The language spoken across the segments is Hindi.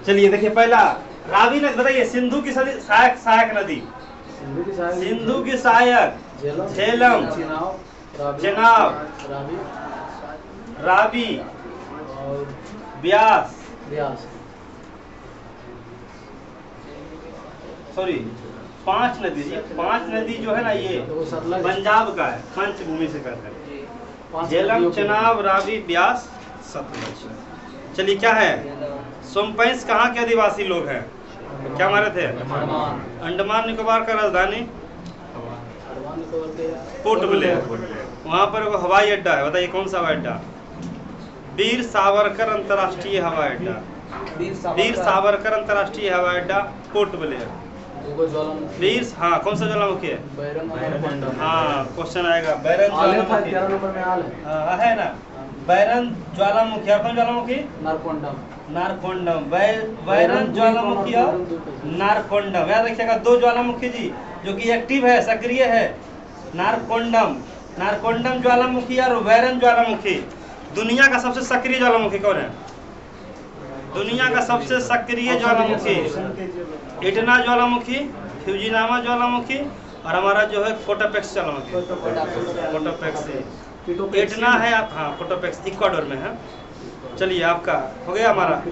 चलिए देखिए पहला रावी नदी बताइए। सिंधु की सहायक सहायक नदी। सिंधु की सहायक झेलम, चेनाब, रावी, ब्यास, सॉरी 5 नदी। 5 नदी जो है ना ये पंजाब का है, पंचभूमि से कहते हैं। झेलम, चेनाब, रावी, ब्यास, सतलज। चलिए क्या है, सोमपैंस कहाँ के आदिवासी लोग हैं? क्या मारे थे? अंडमान निकोबार का राजधानी पोर्ट ब्लेयर। वहाँ पर वो हवाई अड्डा है, बताइए कौन सा हवाई अड्डा? वीर सावरकर अंतर्राष्ट्रीय हवाई अड्डा। वीर सावरकर अंतर्राष्ट्रीय हवाई अड्डा पोर्ट ब्लेयर। वीर, हाँ कौन सा ज्वालामुखी है? हाँ क्वेश्चन आएगा। बैरन ज्वालामुखी है ना, बैरन ज्वालामुखी। और कौन ज्वालामुखी? नारकोंडम। बैरन ज्वालामुखी और नारकोंडम, याद रखिएगा। 2 ज्वालामुखी जी जो कि एक्टिव है, सक्रिय है। नारकोंडम, नारकोंडम ज्वालामुखी और बैरन ज्वालामुखी। दुनिया का सबसे सक्रिय ज्वालामुखी कौन है? दुनिया का सबसे सक्रिय ज्वालामुखी इटना ज्वालामुखी, फ्यूजिनामा ज्वालामुखी और हमारा जो है कोटोपेक्स ज्वालामुखी। कोटोपेक्स इटना है आप, हाँ कोटोपेक्स इक्वाडोर में है। चलिए आपका हो गया हमारा।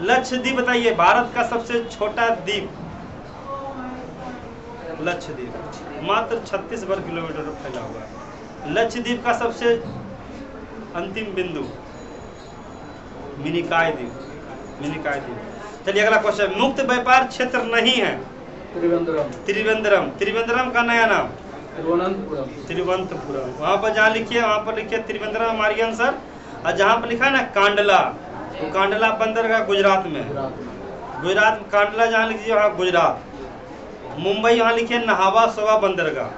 लक्षद्वीप बताइए, भारत का सबसे छोटा द्वीप। लक्षद्वीप मात्र 36 वर्ग किलोमीटर पर फैला हुआ है। लक्षद्वीप का सबसे अंतिम बिंदु मिनिकॉय द्वीप। मिनिकॉय द्वीप। चलिए अगला क्वेश्चन, मुक्त व्यापार क्षेत्र नहीं है। त्रिवेंद्रम। त्रिवेंद्रम का नया नाम तिरुवनंतपुरम। वहाँ पर जहाँ लिखिए, वहाँ पर लिखिए त्रिवेंद्रम हमारी आंसर। और जहाँ पर लिखा है ना कांडला, तो कांडला बंदरगाह गुजरात में। गुजरात कांडला जहाँ लिखिए वहाँ गुजरात। मुंबई यहाँ लिखिए नहावा सोवा बंदरगाह।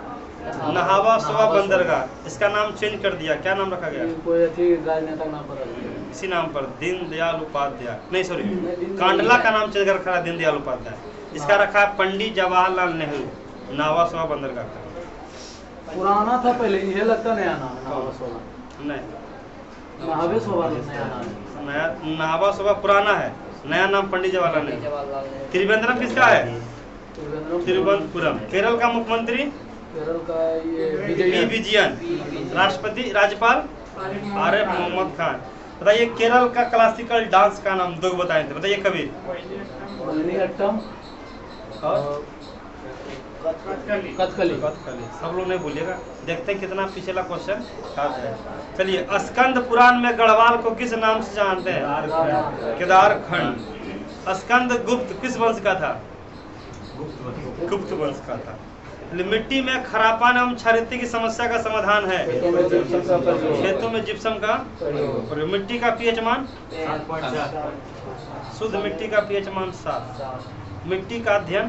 नहावा सोवा बंदरगाह, इसका नाम चेंज कर दिया। क्या नाम रखा गया? इसी नाम पर, दीनदयाल उपाध्याय। नहीं सॉरी, कांडला का नाम चेंज कर रखा है दीनदयाल उपाध्याय। इसका रखा है पंडित जवाहरलाल नेहरू। नहावा सोवा बंदरगाह का पुराना था पहले, ये लगता नया नाम नहावा सोवा नहीं, नया नहावा सोवा पुराना है, नया नाम पंडित जवाहरलाल नेहरू। त्रिवेंद्रम किसका है? तिरुवनंतपुरम। केरल का मुख्यमंत्री? केरल का ये विजयन। राष्ट्रपति राज्यपाल आरिफ मोहम्मद खान। बताइए केरल का क्लासिकल डांस का नाम 2 बताए थे, बताइए कबीर। कथकली। सब लोग नहीं बोलिएगा, देखते हैं कितना पिछला क्वेश्चन याद है। चलिए स्कंद पुराण में गढ़वाल को किस नाम से जानते हैं? केदारखंड। स्कंद गुप्त किस वंश का था? गुप्त वंश का था। मिट्टी में खरापान एवं क्षारीय की समस्या का समाधान है। खेतों में जिप्सम का। मिट्टी का पीएच मान? शुद्ध मिट्टी का पीएच मान 7। मिट्टी का अध्ययन?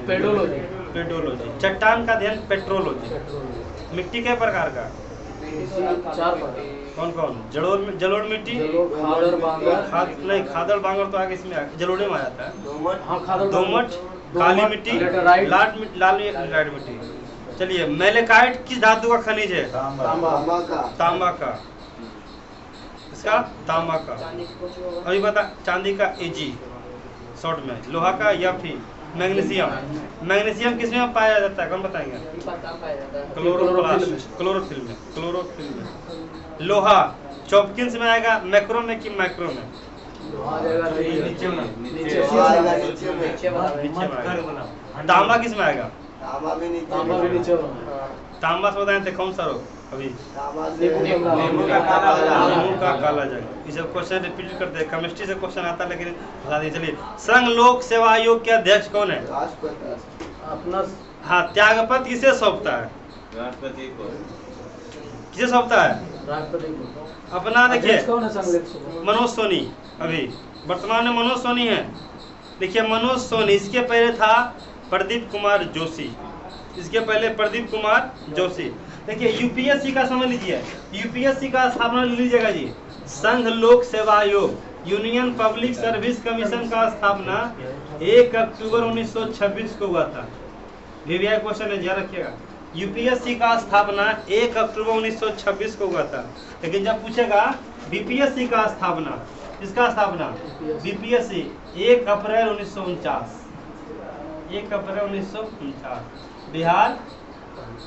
पेडोलॉजी। चट्टान का अध्ययन? पेट्रोलॉजी। मिट्टी के प्रकार का? 4 कौन कौन? जलोढ़ मिट्टी, खादड़ बांगर तो आगे इसमें जलोढ़े में आ जाता है। दोमट, काली मिट्टी, लाल मिट्टी। चलिए मेलेकाइट किस धातु का खनिज है? तांबा का। इसका तांबा का। अभी बता, चांदी का एजी शॉर्ट में। लोहा का या फिर मैग्नीशियम। मैग्नीशियम किस में पाया जाता है, कौन बताएंगे? क्लोरोफिल में। लोहा चॉपकिंस में आएगा, मैक्रो में कि माइक्रो में? तांबा किस में आएगा? तांबा से बताए थे कौन सा रोग? अभी नींबू का काला जंग। इसे क्वेश्चन रिपीट करते हैं, केमिस्ट्री से क्वेश्चन आता है लेकिन बता दीजिए। चलिए संघ लोक सेवा आयोग के अध्यक्ष कौन है? अपना। हाँ, त्यागपत्र किसे सौंपता है? राष्ट्रपति को। किसे सौंपता है? राष्ट्रपति को। अपना देखिए मनोज सोनी। अभी वर्तमान में मनोज सोनी है। देखिए मनोज सोनी, इसके पहले था प्रदीप कुमार जोशी। इसके पहले प्रदीप कुमार जोशी। देखिए यूपीएससी का समझ लीजिए, यूपीएससी का स्थापना लीजिएगा जी। संघ लोक सेवा आयोग, यूनियन पब्लिक सर्विस कमीशन का स्थापना 1 अक्टूबर 1926 को हुआ था। वीवीआई क्वेश्चन है, ध्यान रखिएगा। यूपीएससी का स्थापना 1 अक्टूबर 1926 को हुआ था। लेकिन जब पूछेगा बीपीएससी का स्थापना, इसका स्थापना बीपीएससी 1 अप्रैल 1949, 1 अप्रैल 1949, बिहार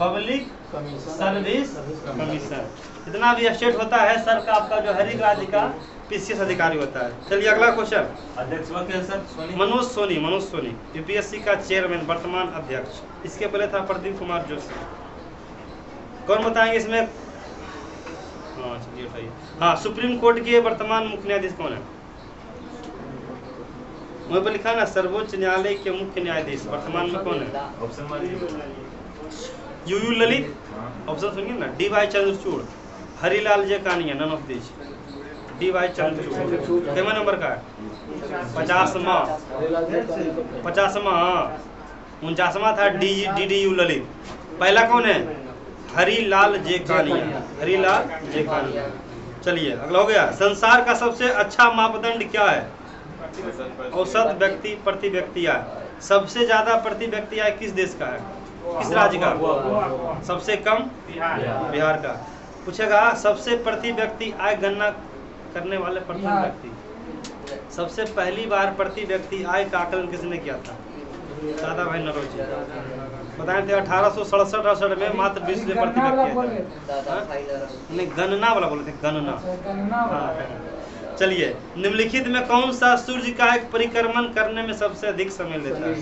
पब्लिक सर्विस कमीशन। जितना भी स्टेट होता है सर का आपका जो हर एक राज्य का पीसीएस अधिकारी होता है। चलिए अगला क्वेश्चन। अध्यक्ष है सर मनोज सोनी यूपीएससी का चेयरमैन, वर्तमान अध्यक्ष। इसके पहले था प्रदीप कुमार जोशी। कौन बताएंगे इसमें? हाँ चलिए बताइए। हाँ, सुप्रीम कोर्ट के वर्तमान मुख्य न्यायाधीश कौन है? वहीं पर लिखा है ना, सर्वोच्च न्यायालय के मुख्य न्यायाधीश वर्तमान में कौन है? ऑप्शन यूयू ललित, ऑप्शन सुनिए ना, D Y Chandrachud, Harilal J Kania, none of this. D Y Chandrachud कितना नंबर का है? 50वां। 50वां, हाँ 49वां था डी डी यू ललित। पहला कौन है? Harilal J Kania, Harilal J Kania. चलिए अगला हो गया। संसार का सबसे अच्छा मापदंड क्या है? औसत व्यक्ति प्रति व्यक्ति आय। सबसे ज्यादा प्रति व्यक्ति आय किस देश का है? किस राज्य का? सबसे कम बिहार का। पूछेगा सबसे प्रति व्यक्ति आय गणना करने वाले प्रथम व्यक्ति। सबसे पहली बार प्रति व्यक्ति आय का आकलन किसने किया था? दादा भाई नौरोजी। बताए थे 1867 में मात्र 20 रुपये प्रति व्यक्ति था। नहीं, गणना वाला बोले थे, गणना। हाँ। चलिए, निम्नलिखित में कौन सा सूर्य का एक परिक्रमण करने में सबसे अधिक समय लेता है?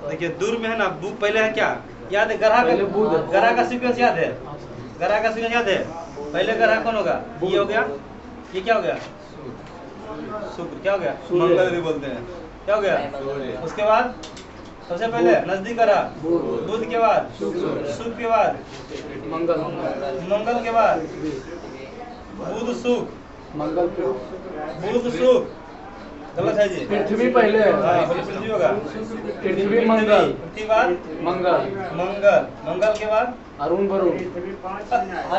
देखिए दूर में है ना, पहले है क्या याद है? ग्रह का सीक्वेंस याद है? ग्रह का सीक्वेंस याद है? पहले ग्रह कौन होगा? ये हो गया, ये क्या हो गया? शुक्र। क्या हो गया? मंगल भी बोलते हैं। क्या हो गया? उसके बाद सबसे पहले नजदीक ग्रह बुध, के बाद शुक्र, के बाद मंगल, के बाद बुध शुक्र, बुध शुक्र। गलत है जी, पृथ्वी पहले है। हाँ, पृथ्वी होगा। पृथ्वी मंगल, पृथ्वी बाद मंगल, मंगल के बाद अरुण वरुण,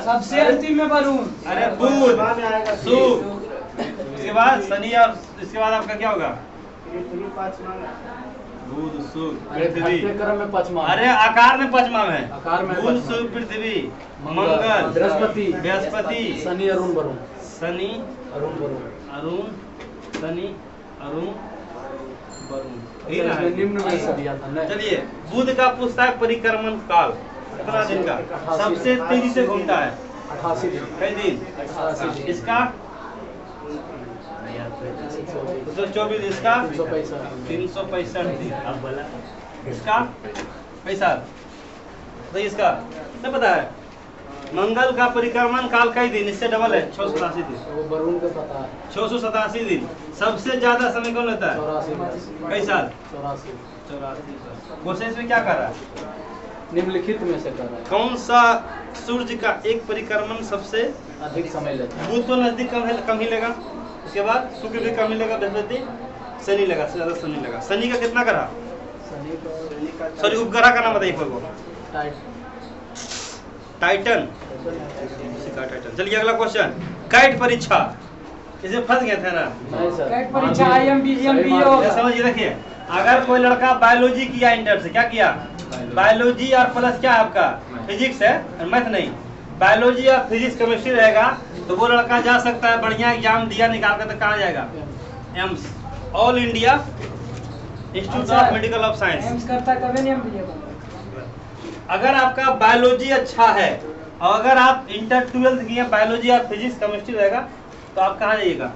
सबसे अंतिम में वरुण। अरे बुध शुक्र, इसके बाद शनि, और इसके बाद आपका क्या होगा? बुध शुक्र पृथ्वी। क्रम में पांचवा। अरे आकार में पांचवा में, आकार में बुध शुक्र पृथ्वी, मंगल बृहस्पति, शनि अरुण वरुण, शनि अरुण वरुण, अरुण, शनि अरुण वरुण। निम्न में से दिया था ना। चलिए, बुध का पूछता है परिक्रमण काल कितना दिन का? सबसे तेजी से घूमता है 88 दिन। कई दिन? 88 दिन। इसका 224, इसका 365 दिन। इसका पैसा तो इसका नहीं पता है। मंगल का परिक्रमण काल कई दिन? इससे डबल है, 687 दिन। वो वरुण का पता है। 687 दिन। सबसे ज्यादा समय कौन लेता है? 84। कई साल? 84। 84। क्वेश्चन इसमें क्या कर रहा है? निम्नलिखित में से कर रहा है। कौन सा सूर्य का एक परिक्रमण सबसे अधिक समय लेता है? बुध तो नजदीक कम ही लेगा, उसके बाद शुक्र भी कम ही लेगा, बृहस्पति, शनि लेगा, सबसे ज्यादा शनि लेगा। शनि का कितना करा? सॉरी, उपग्रह का नाम बताइए कोई को। टाइटन। चलिए अगला क्वेश्चन। कैट परीक्षा, इसे फंस गए थे ना? नहीं सर। कैट परीक्षा IMBA होगा। समझिए, देखिए अगर कोई लड़का बायोलॉजी किया इंटर से, क्या किया? बायोलॉजी और प्लस क्या है आपका? फिजिक्स है, मैथ नहीं। बायोलॉजी और फिजिक्स केमिस्ट्री रहेगा तो वो लड़का जा सकता है, बढ़िया एग्जाम दिया निकाल कर, तो कहाँ जाएगा? AIIMS, all India institute of medical of science. AIIMS करता है तभी नहीं MBA बनता। अगर आपका बायोलॉजी अच्छा है और अगर आप इंटर 12th किए, बायोलॉजी और फिजिक्स केमिस्ट्री रहेगा तो आप कहाँ जाइएगा?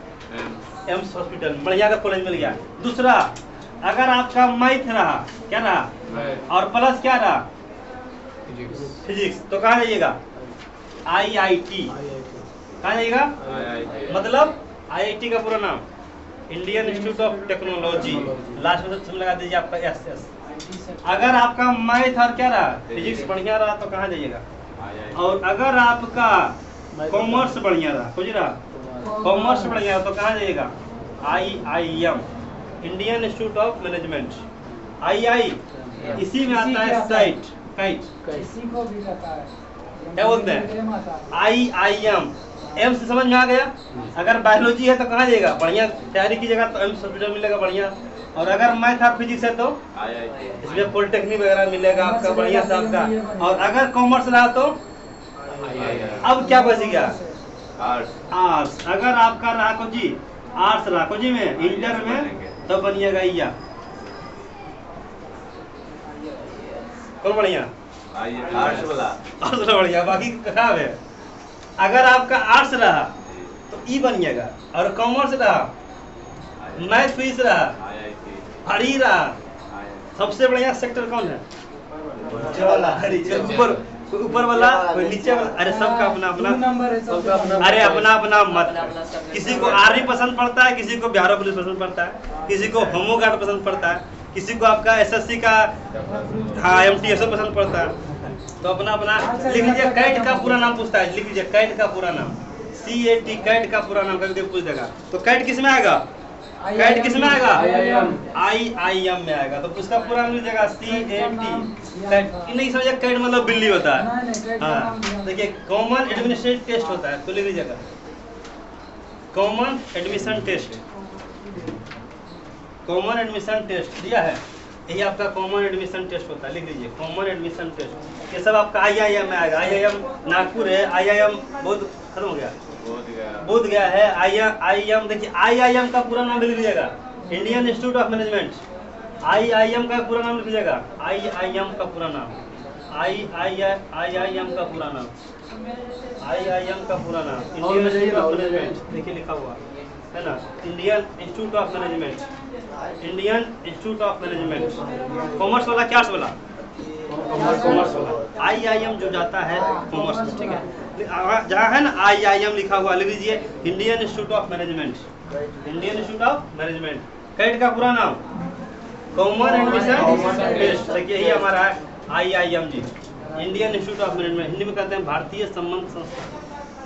एम्स हॉस्पिटल, बढ़िया का कॉलेज मिल गया। दूसरा, अगर आपका मैथ रहा, क्या रहा, और प्लस क्या रहा? फिजिक्स, तो कहाँ जाइएगा? IIT। कहाँ जाइएगा? मतलब IIT का पूरा नाम Indian Institute of technology. Last में सब लगा दीजिए आपका SS। अगर आपका मैथ और क्या रहा, फिजिक्स बढ़िया रहा तो कहाँ जाइएगा? और अगर आपका कॉमर्स बढ़िया रहा, समझ रहा, कॉमर्स बढ़िया रहा तो कहाँ जाइएगा? IIM, Indian Institute of management. II इसी में आता है साइट, काइट, इसी को भी पता है। क्या बोलते हैं? IIM। एम्स से समझ में आ गया? अगर बायोलॉजी है तो कहाँ जाएगा? बढ़िया तैयारी कीजिएगा तो एम्स हॉस्पिटल मिलेगा बढ़िया। और अगर मैथ और फिजिक्स है तो इसमें पॉलिटेक्निक वगैरह मिलेगा आपका बढ़िया सा आपका। और अगर कॉमर्स रहा तो अब क्या बच गया? आर्ट्स। अगर आपका रहा को जी आर्ट्स रहा को जी में इंटर में तो बनिएगा या कौन बढ़िया आर्ट्स वाला आर्ट्स बढ़िया, बाकी खराब है। अगर आपका आर्ट्स रहा तो ई बनिएगा, और कॉमर्स रहा, मैथ फिजिक्स रहा, हरी रहा, सबसे बढ़िया सेक्टर कौन है? ऊपर वाला कोई नीचे वाला, अरे सबका अपना अपना नंबर है सबका अपना। अरे अपना अपना मत है। किसी को आर्मी पसंद पड़ता है, किसी को बिहार पुलिस पसंद पड़ता है, किसी को होमो गार्ड पसंद पड़ता है, किसी को आपका एसएससी का हाँ एमटीएस पसंद पड़ता है। तो अपना अपना लिख लीजिए। कैट का पूरा नाम पूछता है, लिख लीजिए कैट का पूरा नाम, CAT कैट का पूरा नाम करके पूछ देगा। तो कैट किस में आएगा? कैट किस में आएगा? IIM में आएगा। तो उसका पूरा नाम लीजिएगा CAT। कैट नहीं समझिए, कैट मतलब बिल्ली होता है। हाँ देखिए कॉमन एडमिनिस्ट्रेटिव टेस्ट होता है, तो लिख लीजिएगा common admission test. Common admission test दिया है, यही आपका कॉमन एडमिशन टेस्ट होता है, लिख लीजिए कॉमन एडमिशन टेस्ट। ये सब आपका IIM में आएगा। IIM नागपुर है, IIM बहुत खत्म हो गया, बोध गया है। IIM देखिए IIM का पूरा नाम लिख लीजिएगा, Indian Institute of management. IIM का पूरा नाम लिख लीजिएगा, IIM का पूरा नाम, IIM का पूरा नाम, IIM का पूरा नाम इंडियन इंस्टीट्यूट ऑफ मैनेजमेंट। देखिए लिखा हुआ है ना, Indian Institute of Management, Indian Institute of management. Commerce वाला क्या वाला? कॉमर्स वाला। IIM जो जाता है कॉमर्स में, ठीक है। जहाँ है ना IIM लिखा हुआ लिख लीजिए Indian Institute of Management, Indian Institute of Management. CAT का पूरा नाम कॉमन एडमिशन टेस्ट। देखिए यही हमारा है IIM ji, Indian Institute of Management. Hindi में कहते हैं भारतीय संबंध संस्था।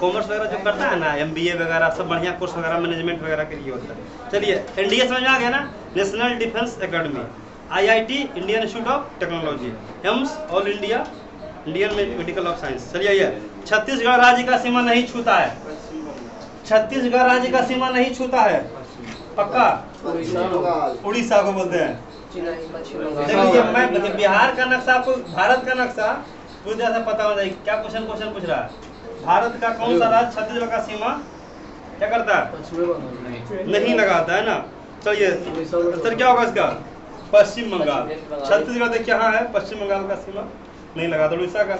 कॉमर्स वगैरह जो करता है ना, MBA वगैरह सब बढ़िया कोर्स वगैरह मैनेजमेंट वगैरह के लिए होता है। चलिए NDA समझ में आ गया ना, national defence academy. IIT Indian Institute of technology. AIIMS all India Indian medical of science. चलिए ये छत्तीसगढ़ राज्य का सीमा नहीं छूता है, छत्तीसगढ़ राज्य का सीमा नहीं छूता है, पक्का? उड़ीसा को बोलते हैं। देखिए मैं बिहार का नक्शा, आपको भारत का नक्शा पूरी तरह से पता होना चाहिए। क्या क्वेश्चन पूछ रहा है? भारत का कौन सा राज्य छत्तीसगढ़ का सीमा क्या करता है? नहीं लगाता है ना। चलिए उत्तर क्या होगा इसका? पश्चिम बंगाल। छत्तीसगढ़ देखिए यहाँ है, पश्चिम बंगाल का सीमा नहीं लगाता, उड़ीसा का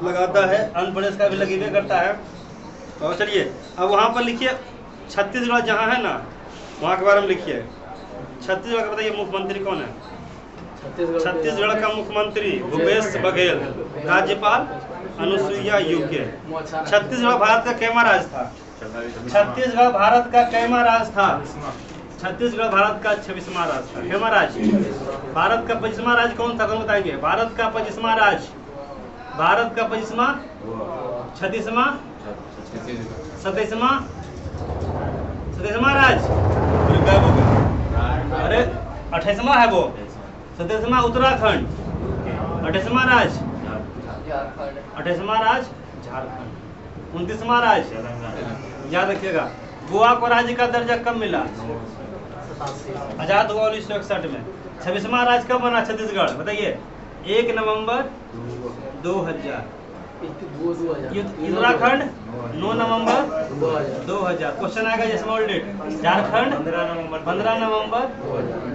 लगाता है, आंध्र प्रदेश का भी लगे करता है। और चलिए अब वहाँ पर लिखिए छत्तीसगढ़ जहाँ है ना, वहाँ के बारे में लिखिए। छत्तीसगढ़ का बताइए मुख्यमंत्री कौन है? छत्तीसगढ़ का मुख्यमंत्री भूपेश बघेल, राज्यपाल अनुसुईया उइके। छत्तीसगढ़ भारत का कैमा राज था? छत्तीसगढ़ भारत का कैमा राज था? छत्तीसगढ़ भारत का 26वां राज था। कैमा राज? भारत का 25वां राज कौन था, कौन बताएंगे? भारत का 25वां राज, भारत का 25वां, 36वां, 27वां, 27वां राज। अरे 28वां है वो, 27वां उत्तराखंड, 28वां राज, 28वां राज झारखंड, 29वां राज याद रखिएगा। गोवा को राज्य का दर्जा कब मिला? आजाद हुआ 1961 में। 26वां राज कब बना छत्तीसगढ़ बताइए? 1 नवंबर 2000। उत्तराखंड 9 नवंबर 2000। क्वेश्चन आएगा ये स्मॉल डेट। झारखंड 15 नवंबर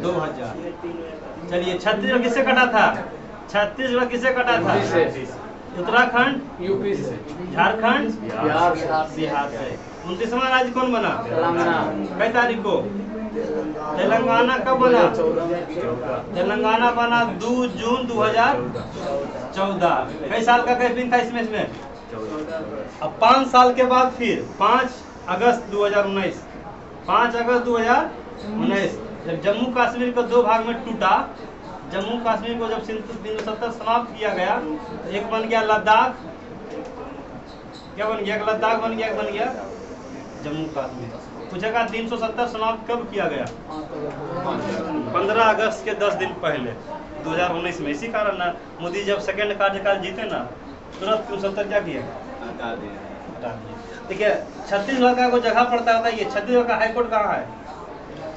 2000। चलिए छत्तीसगढ़ किससे कटा था? छत्तीसगढ़ किससे कटा था? उत्तराखंड यूपी से, झारखंड बिहार से। 29वां राज्य कौन बना? कई तारीख को? तेलंगाना कब बना? तेलंगाना बना 2 जून 2014। कई साल का कैंपिंग था इसमें? अब 5 साल के बाद फिर 5 अगस्त 2019, 5 अगस्त 2019 जब जम्मू कश्मीर को 2 भाग में टूटा, जम्मू कश्मीर को जब 370 समाप्त किया गया तो एक बन गया लद्दाख, क्या बन गया? लद्दाख बन गया, बन गया जम्मू कश्मीर। पूछेगा 370 समाप्त कब किया गया? 15 अगस्त के 10 दिन पहले 2019 में। इसी कारण ना मोदी जब सेकंड कार्यकाल जीते ना, तुरंत 370 क्या किया? हटा दिया। देखिए छत्तीसगढ़ का कोई जगह पड़ता है, ये छत्तीसगढ़ का हाईकोर्ट कहाँ है?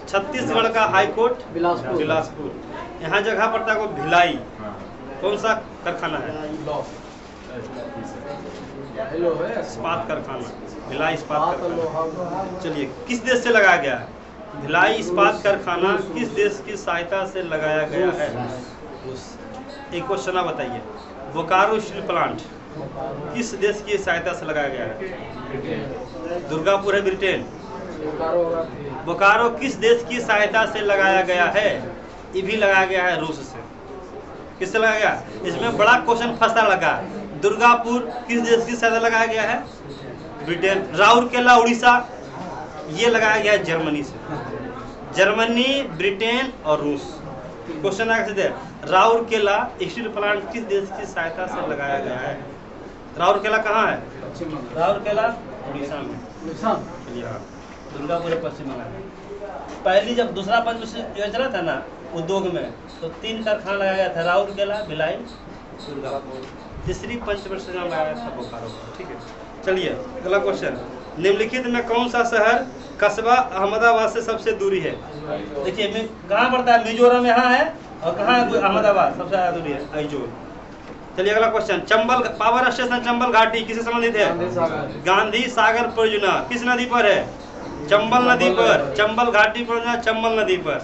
छत्तीसगढ़ का हाईकोर्ट बिलासपुर। यहाँ जगह पड़ता है को भिलाई। कौन सा कारखाना है? हेलो है इस्पात कारखाना, भिलाई इस्पात कारखाना। लोहा चलिए, किस देश से लगाया गया है? भिलाई इस्पात कारखाना किस देश की सहायता से लगाया गया है? एक क्वेश्चन आप बताइए। बोकारो स्टील प्लांट किस देश की सहायता से लगाया गया है? दुर्गापुर है ब्रिटेन। बोकारो किस देश की सहायता से लगाया गया है? ये भी लगाया गया है रूस से। किससे लगाया गया? इसमें बड़ा क्वेश्चन फंसा लगा। दुर्गापुर किस देश की सहायता लगाया गया है? ब्रिटेन। राउरकेला उड़ीसा, ये लगाया गया है जर्मनी से। जर्मनी, ब्रिटेन और रूस। क्वेश्चन आगे से राउरकेला स्टील प्लांट किस देश की सहायता से लगाया गया है? राउरकेला कहाँ है? राउरकेला उड़ीसा में। चलिए हाँ, दुर्गापुर पश्चिम बंगाल में। पहली जब दूसरा पंचवर्षीय योजना था ना उद्योग में, तो 3 कारखाना लगाया गया था, राउरकेला, भिलाई, दुर्गापुर। तीसरी पंचवर्षीय योजना लगाया था बोकारो। ठीक है, चलिए अगला क्वेश्चन। निम्नलिखित में कौन सा शहर कस्बा अहमदाबाद से सबसे दूरी है? देखिए कहाँ पड़ता है? मिजोरम यहाँ है, और कहाँ है? अहमदाबाद सबसे ज्यादा दूरी है, आइजोल। चलिए अगला question. Chambal power station Chambal घाटी किससे संबंधित है? गांधी सागर परियोजना किस नदी पर है? चंबल नदी पर। चंबल घाटी परियोजना चंबल नदी पर।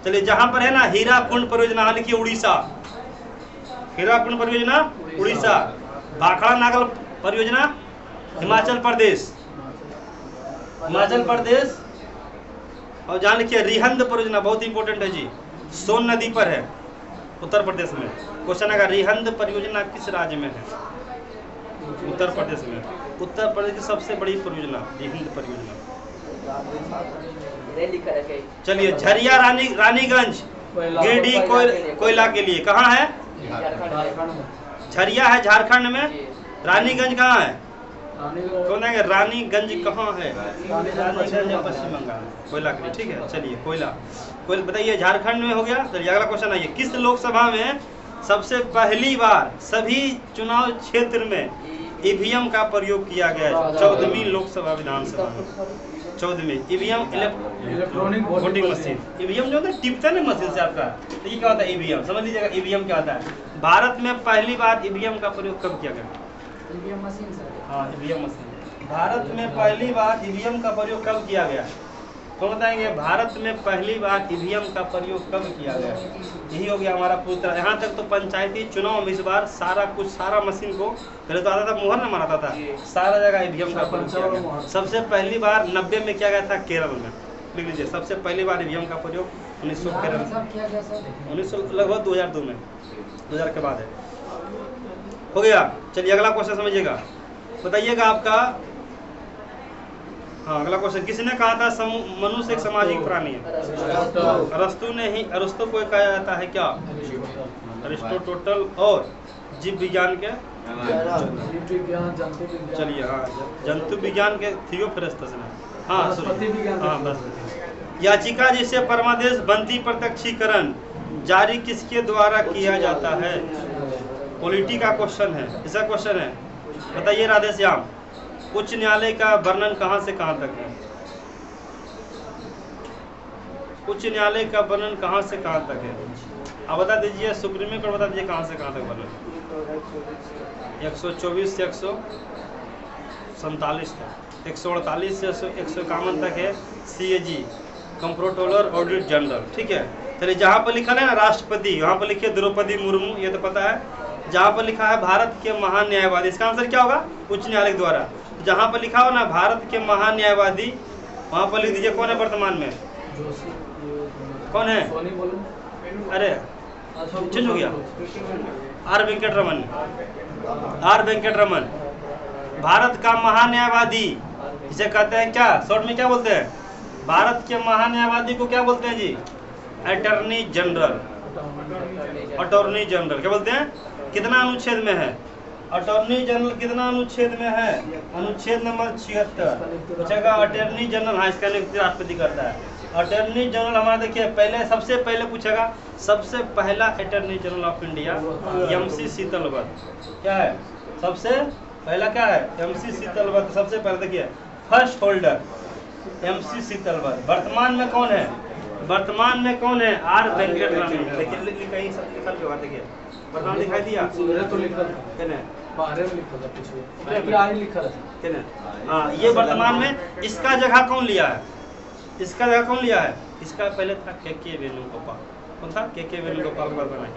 चलिए, जहाँ पर है ना हीराकुंड परियोजना, लिखिए उड़ीसा। हीराकुंड परियोजना उड़ीसा। भाखड़ा नागल परियोजना हिमाचल प्रदेश। हिमाचल प्रदेश। और जहाँ लिखिए रिहंद परियोजना, बहुत इंपॉर्टेंट है जी, सोन नदी पर है, उत्तर प्रदेश में। क्वेश्चन आएगा, रिहंद परियोजना किस राज्य में है? उत्तर प्रदेश में। उत्तर प्रदेश की सबसे बड़ी परियोजना रिहंद परियोजना। चलिए, झरिया रानीगंज गिरिडीह कोयला के लिए कहाँ है? झरिया है झारखंड में। रानीगंज कहाँ है? कौन है? रानीगंज कहाँ है? रानीगंज पश्चिम बंगाल, कोयला के लिए। ठीक है, चलिए कोयला बताइए, झारखंड में हो गया। चलिए अगला क्वेश्चन आइए। किस लोकसभा में सबसे पहली बार सभी चुनाव क्षेत्र में ईवीएम का प्रयोग किया गया? 14वीं लोकसभा विधानसभा में। 14वीं EVM, electronic voting machine. EVM जो होता है टिपता है मशीन से आपका, तो ये क्या होता है? ईवीएम। समझ लीजिएगा ईवीएम क्या होता है। भारत में पहली बार ईवीएम का प्रयोग कब किया गया? EVM machine sir. हाँ, ईवीएम मशीन। भारत में पहली बार ईवीएम का प्रयोग कब किया गया? तो बताएंगे भारत में पहली बार ईवीएम का प्रयोग कब किया गया? यही हो गया हमारा पूरा। यहाँ तक तो पंचायती चुनाव में इस बार सारा मशीन को पहले तो आता था, मुहर न मारता था, सारा जगह ईवीएम का प्रयोग किया गया। सबसे पहली बार 90 में किया गया था केरल में। लिख लीजिए, सबसे पहली बार ईवीएम का प्रयोग 1900 केरल में, 1900 लगभग 2002 में, 2000 के बाद है, हो गया। चलिए अगला क्वेश्चन समझिएगा, बताइएगा आपका। हाँ, अगला क्वेश्चन। किसने कहा था मनुष्य एक सामाजिक प्राणी है? अरस्तु ने ही। अरस्तु को कहा जाता है क्या? अरिस्टोटल। और जीव विज्ञान के, चलिए हाँ, जंतु विज्ञान के थियोफ्रेस्टस ने। हाँ बृहस्पति। याचिका जिसे परमादेश बंदी प्रत्यक्षीकरण जारी किसके द्वारा किया जाता है? पॉलिटी का क्वेश्चन है, ऐसा क्वेश्चन है। बताइए राधेश्याम, उच्च न्यायालय का वर्णन कहां से कहां तक है? उच्च न्यायालय का वर्णन कहां से कहां तक है? आप बता दीजिए, सुप्रीम कोर्ट बता दीजिए कहां से कहां तक वर्णन? 124 से 147 तक, 148 से 151 तक है CAG, कंप्ट्रोलर ऑडिट जनरल। ठीक है, चलिए जहाँ पर लिखा है ना राष्ट्रपति, वहाँ पर लिखिए द्रौपदी मुर्मू, ये तो पता है। जहाँ पर लिखा है भारत के महान न्यायवादी, इसका आंसर क्या होगा? उच्च न्यायालय के द्वारा। जहाँ पर लिखा हो ना भारत के महान न्यायवादी, वहाँ पर लिख दीजिए कौन है वर्तमान में? कौन है? अरे चेंज हो गया, आर वेंकटरमन। भारत का महान न्यायवादी इसे कहते हैं क्या? शॉर्ट में क्या बोलते हैं? भारत के महान न्यायवादी को क्या बोलते हैं जी? Attorney general. अटॉर्नी जनरल क्या बोलते हैं? कितना अनुच्छेद में है? अटॉर्नी जनरल कितना अनुच्छेद में है? अनुच्छेद नंबर 76। पूछेगा अटॉर्नी जनरल, हाँ इसका नियुक्ति राष्ट्रपति करता है। अटॉर्नी जनरल हमारा देखिए पहले, सबसे पहले पूछेगा, सबसे पहला attorney general of India MC शीतलवत। क्या है सबसे पहला? क्या है? MC शीतलवत। सबसे पहले देखिए फर्स्ट होल्डर MC शीतलवत। वर्तमान में कौन है? वर्तमान में कौन है? आर वेंकटरमन। देखिए कहीं लिखा भी होगा, देखिए वर्तमान दिखाई दिया, बारे में लिखा था पिछले कि आज लिखा था। हाँ, ये वर्तमान में इसका जगह कौन लिया है? इसका जगह कौन लिया है? इसका पहले था के वेणुगोपाल। कौन था? के वेणुगोपाल वर्मा है।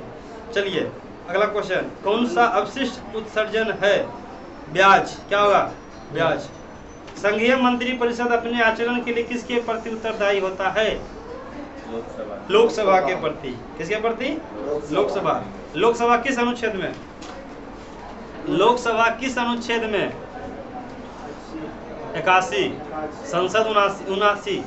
चलिए अगला क्वेश्चन, कौन सा अवशिष्ट उत्सर्जन है? ब्याज। क्या होगा? ब्याज। संघीय मंत्री परिषद अपने आचरण के लिए किसके प्रति उत्तरदायी होता है? लोकसभा के प्रति। किसके प्रति? लोकसभा। लोकसभा किस अनुच्छेद में? लोकसभा किस अनुच्छेद में? 81। संसद 79।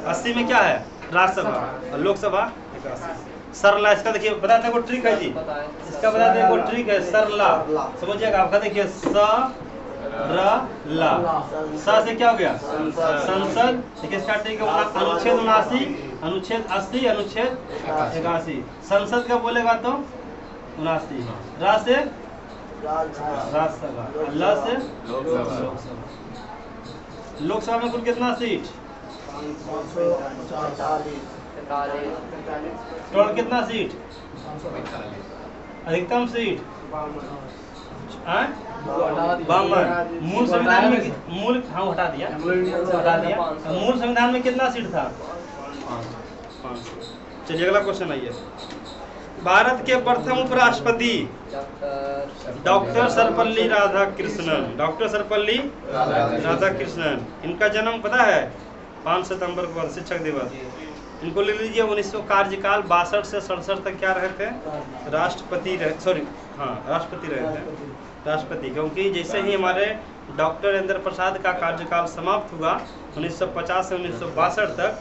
80 में क्या है? राज्यसभा। और लोकसभा 81। सरला। इसका देखिए बताते हैं, को ट्रिक है जी, इसका बताते हैं, को ट्रिक है। सरला समझिएगा आपका। देखिए ला सा से क्या हो गया? संसद। देखिए इसका ट्रिक है, अनुच्छेद 79, अनुच्छेद 80, अनुच्छेद 81। संसद का बोलेगा तो 79। रा से राज्यसभा, ला से लोकसभा। लोकसभा में कुल कितना सीट? टोटल कितना सीट? अधिकतम सीट 52। मूल संविधान में मूल, हाँ हटा दिया, मूल संविधान में कितना सीट था? 5। चलिए अगला क्वेश्चन आइए। भारत के प्रथम उपराष्ट्रपति डॉक्टर सर्वपल्ली राधाकृष्णन। डॉक्टर सर्वपल्ली राधाकृष्णन। इनका जन्म पता है? 5 सितंबर को, शिक्षक दिवस। इनको ले लीजिए। 1900 कार्यकाल 62 से 67 तक क्या रहे थे? राष्ट्रपति रहे, सॉरी हाँ राष्ट्रपति रहे थे। राष्ट्रपति, क्योंकि जैसे ही हमारे डॉक्टर राजेंद्र प्रसाद का कार्यकाल समाप्त हुआ 1950 से 1962 तक,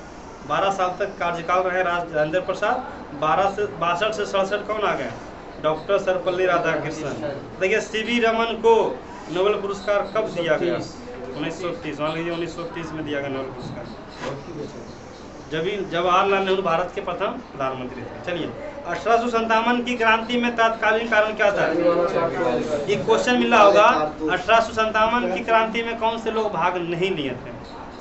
12 साल तक कार्यकाल रहे राजेंद्र प्रसाद। 62 से 67 कौन आ गए? डॉक्टर सर्वपल्ली राधाकृष्णन। देखिए सीवी रमन को नोबेल पुरस्कार कब दिया गया? 1930। मान लीजिए 1930 में दिया गया नोबेल पुरस्कार, जब जवाहरलाल नेहरू भारत के प्रथम प्रधानमंत्री थे। चलिए 1857 की क्रांति में तत्कालीन कारण क्या था? ये क्वेश्चन मिला होगा। 1857 की क्रांति में कौन से लोग भाग नहीं लिए थे?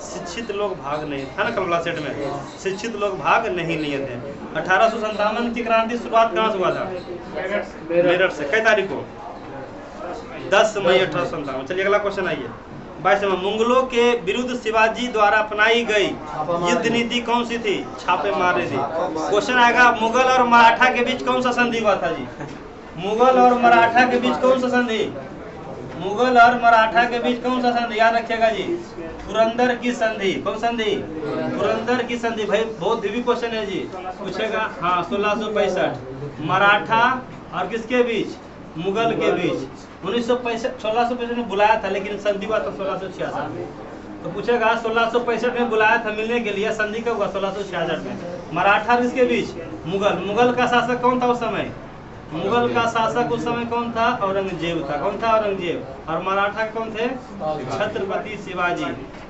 शिक्षित लोग भाग नहीं था ना, कलबला सेट में शिक्षित लोग भाग नहीं लिए थे। 1857 की क्रांति शुरुआत कहाँ से हुआ था? मेरठ से। कई तारीख को? 10 मई 1857। चलिए अगला क्वेश्चन आइए। 22 मुगलों के विरुद्ध शिवाजी द्वारा अपनाई गई युद्ध नीति कौन सी थी? छापे मारे थी। क्वेश्चन आएगा, मुगल और मराठा के बीच कौन सा संधि हुआ था जी? मुगल और मराठा के बीच कौन सा संधि? मुगल और मराठा के बीच कौन सा संधि? याद रखिएगा जी, पुरंदर की संधि। कौन संधि? पुरंदर की संधि। भाई बहुत हेवी क्वेश्चन है जी, पूछेगा। हाँ 1665 मराठा और किसके बीच? मुगल के बीच। 1665 में बुलाया था, लेकिन संधि हुआ था 1666। तो पूछेगा 1665 में बुलाया था मिलने के लिए, संधि कब हुआ? 1666 में। मराठा और किसके बीच? मुगल। मुगल का शासक कौन था उस समय? मुगल का शासक उस समय कौन था? औरंगजेब था। कौन था? औरंगजेब। और मराठा कौन थे? छत्रपति शिवाजी।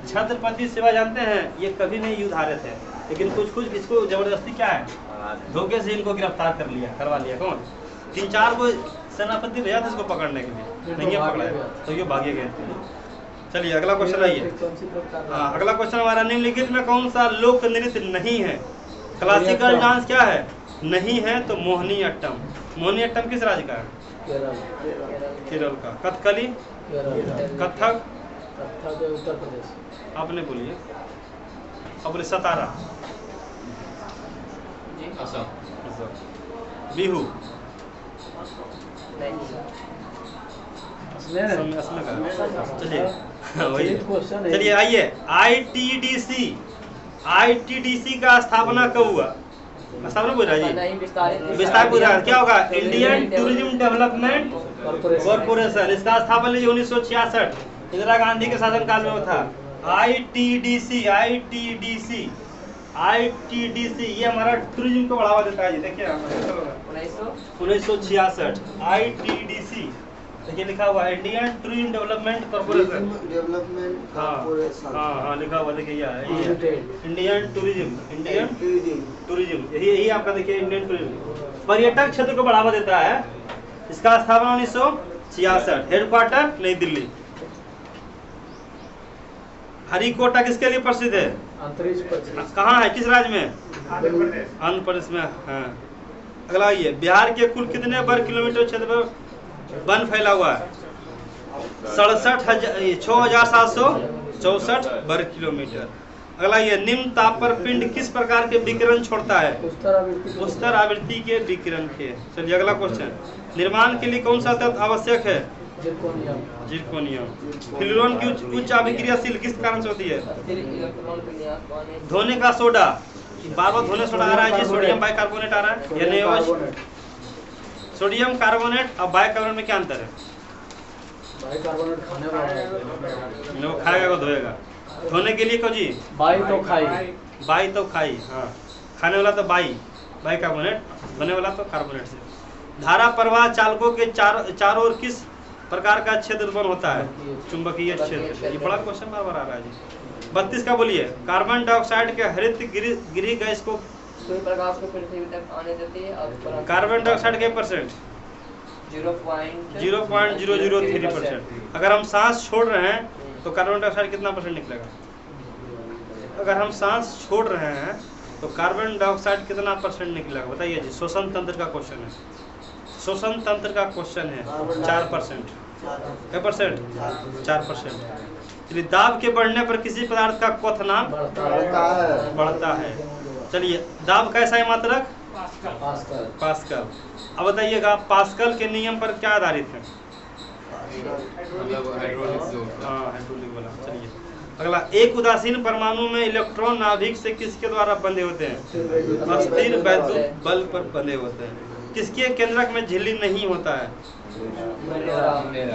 छत्रपति शिवाजी जानते हैं, ये कभी नहीं युद्ध हारे थे, लेकिन कुछ इसको जबरदस्ती क्या है, धोखे से इनको गिरफ्तार करवा लिया। कौन? 3-4 को सेनापति भेजा था इसको पकड़ने के लिए, नहीं पकड़ा तो ये भागे गए। चलिए अगला क्वेश्चन आइए। हाँ अगला क्वेश्चन हमारा, निम्नलिखित में कौन सा लोक नृत्य नहीं है? क्लासिकल डांस क्या है? नहीं है तो मोहिनी अट्टम। मोहिनी अट्टम किस राज्य का है? केरल का। कथकली? कथक? उत्तर प्रदेश। आपने बोलिए। अब बोले सतारा? बिहू? चलिए आइए। आईटीडीसी का स्थापना कब हुआ? स्थापना बोल रहा जी, विस्तार पूछ रहा। क्या होगा? Indian tourism development corporation. इसका स्थापना लीजिए 1966 इंदिरा गांधी के शासनकाल में था। आईटीडीसी ये हमारा टूरिज्म को बढ़ावा देता है जी। देखिए 1966 आईटीडीसी, देखिए लिखा हुआ है इंडियन टूरिज्म डेवलपमेंट कॉर्पोरेशन। हाँ लिखा हुआ, देखिए इंडियन टूरिज्म यही आपका, देखिए इंडियन टूरिज्म पर्यटक क्षेत्र को बढ़ावा देता है। इसका स्थापना 1966। हेडक्वार्टर नई दिल्ली। हरिकोटा किसके लिए प्रसिद्ध है? कहाँ है? किस राज्य में? आंध्र प्रदेश में। हाँ अगला ये, बिहार के कुल कितने वर्ग किलोमीटर क्षेत्र पर वन फैला हुआ है? 6,764 वर्ग किलोमीटर। अगला ये निम्न ताप पर पिंड किस प्रकार के विकिरण छोड़ता है? उस्तर आवृत्ति के विकिरण के। चलिए अगला क्वेश्चन, निर्माण के लिए कौन सा तत्व आवश्यक है? जिरकोनियम। फ्लोरीन की उच्च अभिक्रियाशील किस कारण से होती है? धोने का सोडा, बार बार धोने सोडा आ रहा है जी, सोडियम बाइकार्बोनेट आ रहा है या नहीं? सोडियम कार्बोनेट और बाइकार्बोनेट में क्या अंतर है? बाइकार्बोनेट खाने वाला वो खाएगा वो धोएगा। धोने के लिए को जी बाई तो खाई, बाई तो खाई, हाँ, खाने वाला तो बाई कार्बोनेट, धोने वाला तो कार्बोनेट से। धारा प्रवाह चालकों के चारों ओर किस प्रकार का क्षेत्र उत्पन्न होता है? चुंबकीय क्षेत्र। ये बड़ा क्वेश्चन बार बार आ रहा है जी। 32 का बोलिए, कार्बन डाइऑक्साइड के हरित गृह गैस को प्रकाश को पृथ्वी तक आने देती है। कार्बन डाइऑक्साइड के परसेंट 0.003%। अगर हम सांस छोड़ रहे हैं तो कार्बन डाइऑक्साइड कितना परसेंट निकलेगा? अगर हम सांस छोड़ रहे हैं तो कार्बन डाइऑक्साइड कितना परसेंट निकलेगा बताइए जी। श्वसन तंत्र का क्वेश्चन है, श्वसन तंत्र का क्वेश्चन है। 4%। क्या परसेंट? 4%। चलिए, दाब के बढ़ने पर किसी पदार्थ का क्वथनांक बढ़ता है। चलिए, दाब कैसा है मात्रक? पास्कल। अब बताइएगा, पास्कल के नियम पर क्या आधारित है? हाँ, हाइड्रोलिक वाला। चलिए अगला, एक उदासीन परमाणु में इलेक्ट्रॉन नाभिक से किसके द्वारा बंधे होते हैं? अस्थिर वैद्युत बल पर बंधे होते हैं। किसके केंद्रक में झिल्ली नहीं होता है?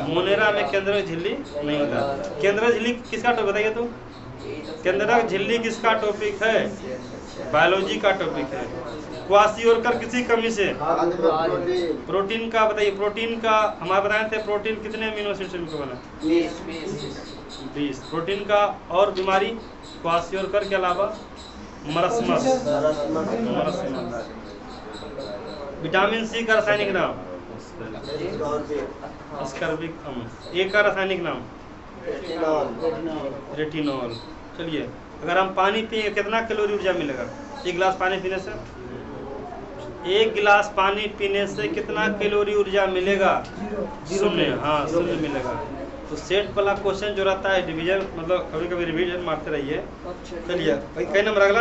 मोनेरा में केंद्रक झिल्ली नहीं होता। केंद्रक झिल्ली किसका टॉपिक बताइए तो? केंद्रक झिल्ली किसका टॉपिक है? बायोलॉजी का टॉपिक है। क्वासियोरकर किसी कमी से? प्रोटीन का बताइए। प्रोटीन का हमारे बताए थे, प्रोटीन कितने अमीनो एसिड से मिलकर बना? 20। प्रोटीन का और बीमारी क्वासियोरकर के अलावा मरस्मस। विटामिन सी का रासायनिक नाम? अस्कॉर्बिक अम्ल। ए का रासायनिक नाम? रेटिनॉल। चलिए, अगर हम पानी पिए कितना कैलोरी ऊर्जा मिलेगा? एक गिलास पानी पीने से? एक गिलास पानी पीने से कितना कैलोरी ऊर्जा मिलेगा? 0। हाँ, 0 मिलेगा। तो सेट वाला क्वेश्चन जो रहता है डिवीजन, मतलब कभी कभी रिवीजन मारते रहिए। चलिए भाई, कई नंबर अगला?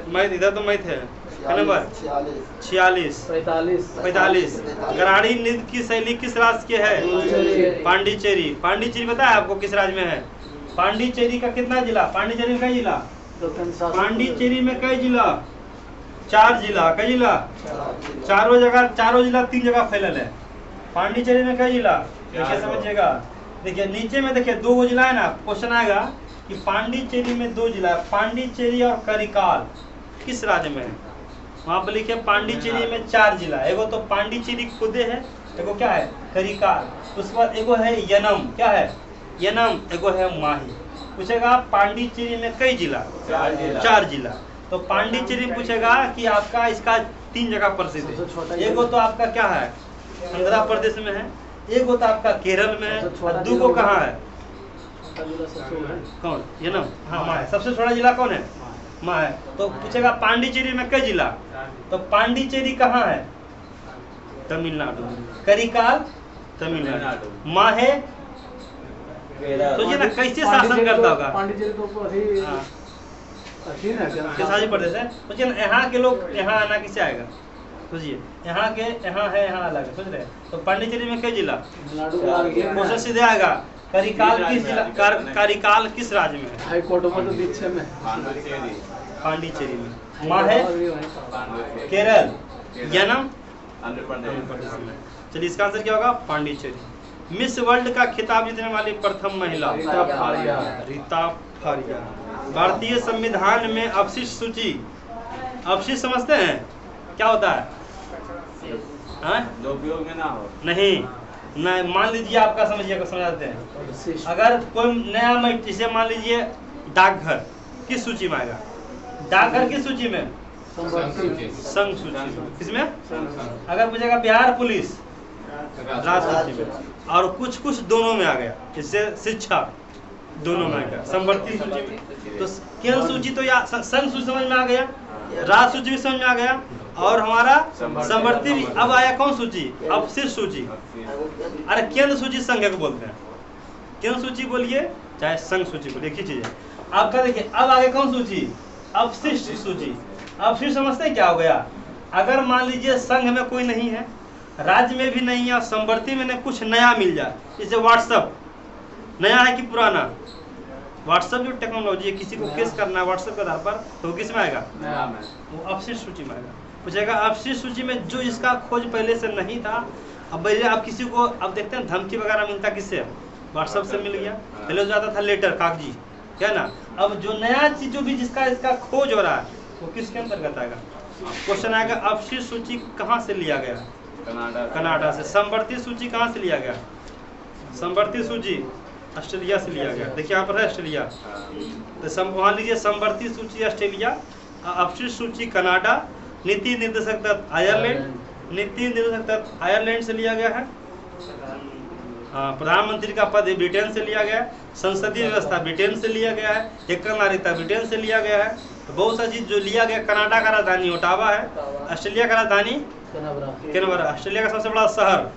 मैथ, इधर तो मैथ है। क्या नंबर? 46। 45। गराड़ी नृत्य की शैली किस राज्य के है? पांडिचेरी। पांडिचेरी पता है आपको किस राज्य में है? पांडिचेरी का कितना जिला? पांडिचेरी में कई जिला? पांडिचेरी में कई जिला? 4 जिला। कई जिला? चारों जिला 3 जगह फैलल है। पांडिचेरी में कई जिला? देखिए समझिएगा। देखिए नीचे में देखिए 2 जिला है ना। क्वेश्चन आएगा कि पांडिचेरी में 2 जिला, पांडिचेरी और करिकाल किस राज्य में है? वहाँ पर लिखे पांडिचेरी में 4 जिला। एगो तो पांडिचेरी खुदे है, एगो क्या है? करिकाल। उसके बाद एगो है यनम। क्या है? यनम। एगो है माही। पूछेगा पांडिचेरी में कई जिला? 4 जिला। तो पांडिचेरी पूछेगा कि आपका इसका 3 जगह प्रसिद्ध है। एगो तो आपका क्या है? आंध्र प्रदेश में है। एगो तो आपका केरल में है। और 2 को कहाँ है? कौन? यनम। हाँ, माह है। सबसे छोटा जिला कौन है? माह है। तो पूछेगा पांडिचेरी में कई जिला? तो पांडिचेरी कहाँ है? तमिलनाडु। करिकाल तमिलनाडु। माहे सोचिए ना कैसे शासन करता होगा। पांडिचेरी तो किस प्रदेश है? सोचिए ना, यहाँ के लोग यहाँ आना किससे आएगा? सोचिए, यहाँ के यहाँ है, यहाँ अलग है। सोच रहे हैं? तो पांडिचेरी में कई जिला? क्वेश्चन सीधे आएगा, करिकाल किस जिला? करिकाल किस राज्य में है? हाई कोर्ट में तो पीछे में पांडिचेरी में। माहे केरल, यनम आंध्र प्रदेश में। चलिए इसका आंसर क्या होगा? पांडिचेरी। मिस वर्ल्ड का खिताब जीतने वाली प्रथम महिला? रीता फारिया। भारतीय संविधान में अपशिष्ट सूची, अपशिष्ट समझते हैं क्या होता है? जो उपयोग में ना हो। नहीं, मान लीजिए आपका समझिएगा, समझाते हैं। अगर कोई नया मैं, जिसे मान लीजिए डाकघर किस सूची में आएगा? डाकघर किस सूची में? संघ सूची। किसमें? अगर पूछेगा बिहार पुलिस, राज्य सूची में। और कुछ दोनों में आ गया, इससे शिक्षा दोनों में आ गया, संवर्ती सूची में। तो केंद्र सूची तो या संघ सूची समझ में आ गया, राज्य सूची भी समझ में आ गया, और हमारा समवर्ती भी। अब आया कौन सूची? अपशिष्ट सूची। अरे केंद्र सूची संघ को बोलते हैं। केंद्र सूची बोलिए चाहे संघ सूची बोलिए, एक ही चीज है। आपका देखिए अब आगे कौन सूची? अपशिष्ट सूची। अपशिष्ट समझते हैं क्या हो गया? अगर मान लीजिए संघ में कोई नहीं है, राज्य में भी नहीं है और समवर्ती में नहीं, कुछ नया मिल जाए, जैसे व्हाट्सएप नया है कि पुराना? व्हाट्सएप जो टेक्नोलॉजी है, किसी को केस करना है व्हाट्सएप के आधार पर, तो किस में आएगा? वो अपशिष्ट सूची में आएगा। पूछेगा अपशिष्ट सूची में जो इसका खोज पहले से नहीं था, अब पहले आप किसी को अब देखते हैं धमकी वगैरह मिलता किससे? व्हाट्सएप से मिल गया। पहले जाता था लेटर कागजी, क्या ना? अब जो नया चीज जो भी जिसका इसका खोज हो रहा है वो किसके अंतर्गत आएगा? क्वेश्चन आएगा अपशिष्ट सूची कहाँ से लिया गया? कनाडा से। समवर्ती सूची कहाँ से लिया गया? समवर्ती सूची ऑस्ट्रेलिया से लिया गया। देखिए यहाँ पर है ऑस्ट्रेलिया, तो वहाँ लीजिए समवर्ती सूची ऑस्ट्रेलिया, अपशिष्ट सूची कनाडा, नीति निर्देशक तत्व आयरलैंड, नीति निर्देशक तत्व आयरलैंड से लिया गया है। हाँ, प्रधानमंत्री का पद ब्रिटेन से लिया गया है, संसदीय व्यवस्था ब्रिटेन से लिया गया है, एकल नागरिकता ब्रिटेन से लिया गया है। तो बहुत सा चीज जो लिया गया। कनाडा का राजधानी ओटावा है, ऑस्ट्रेलिया का राजधानी कैनबरा, ऑस्ट्रेलिया का सबसे बड़ा शहर,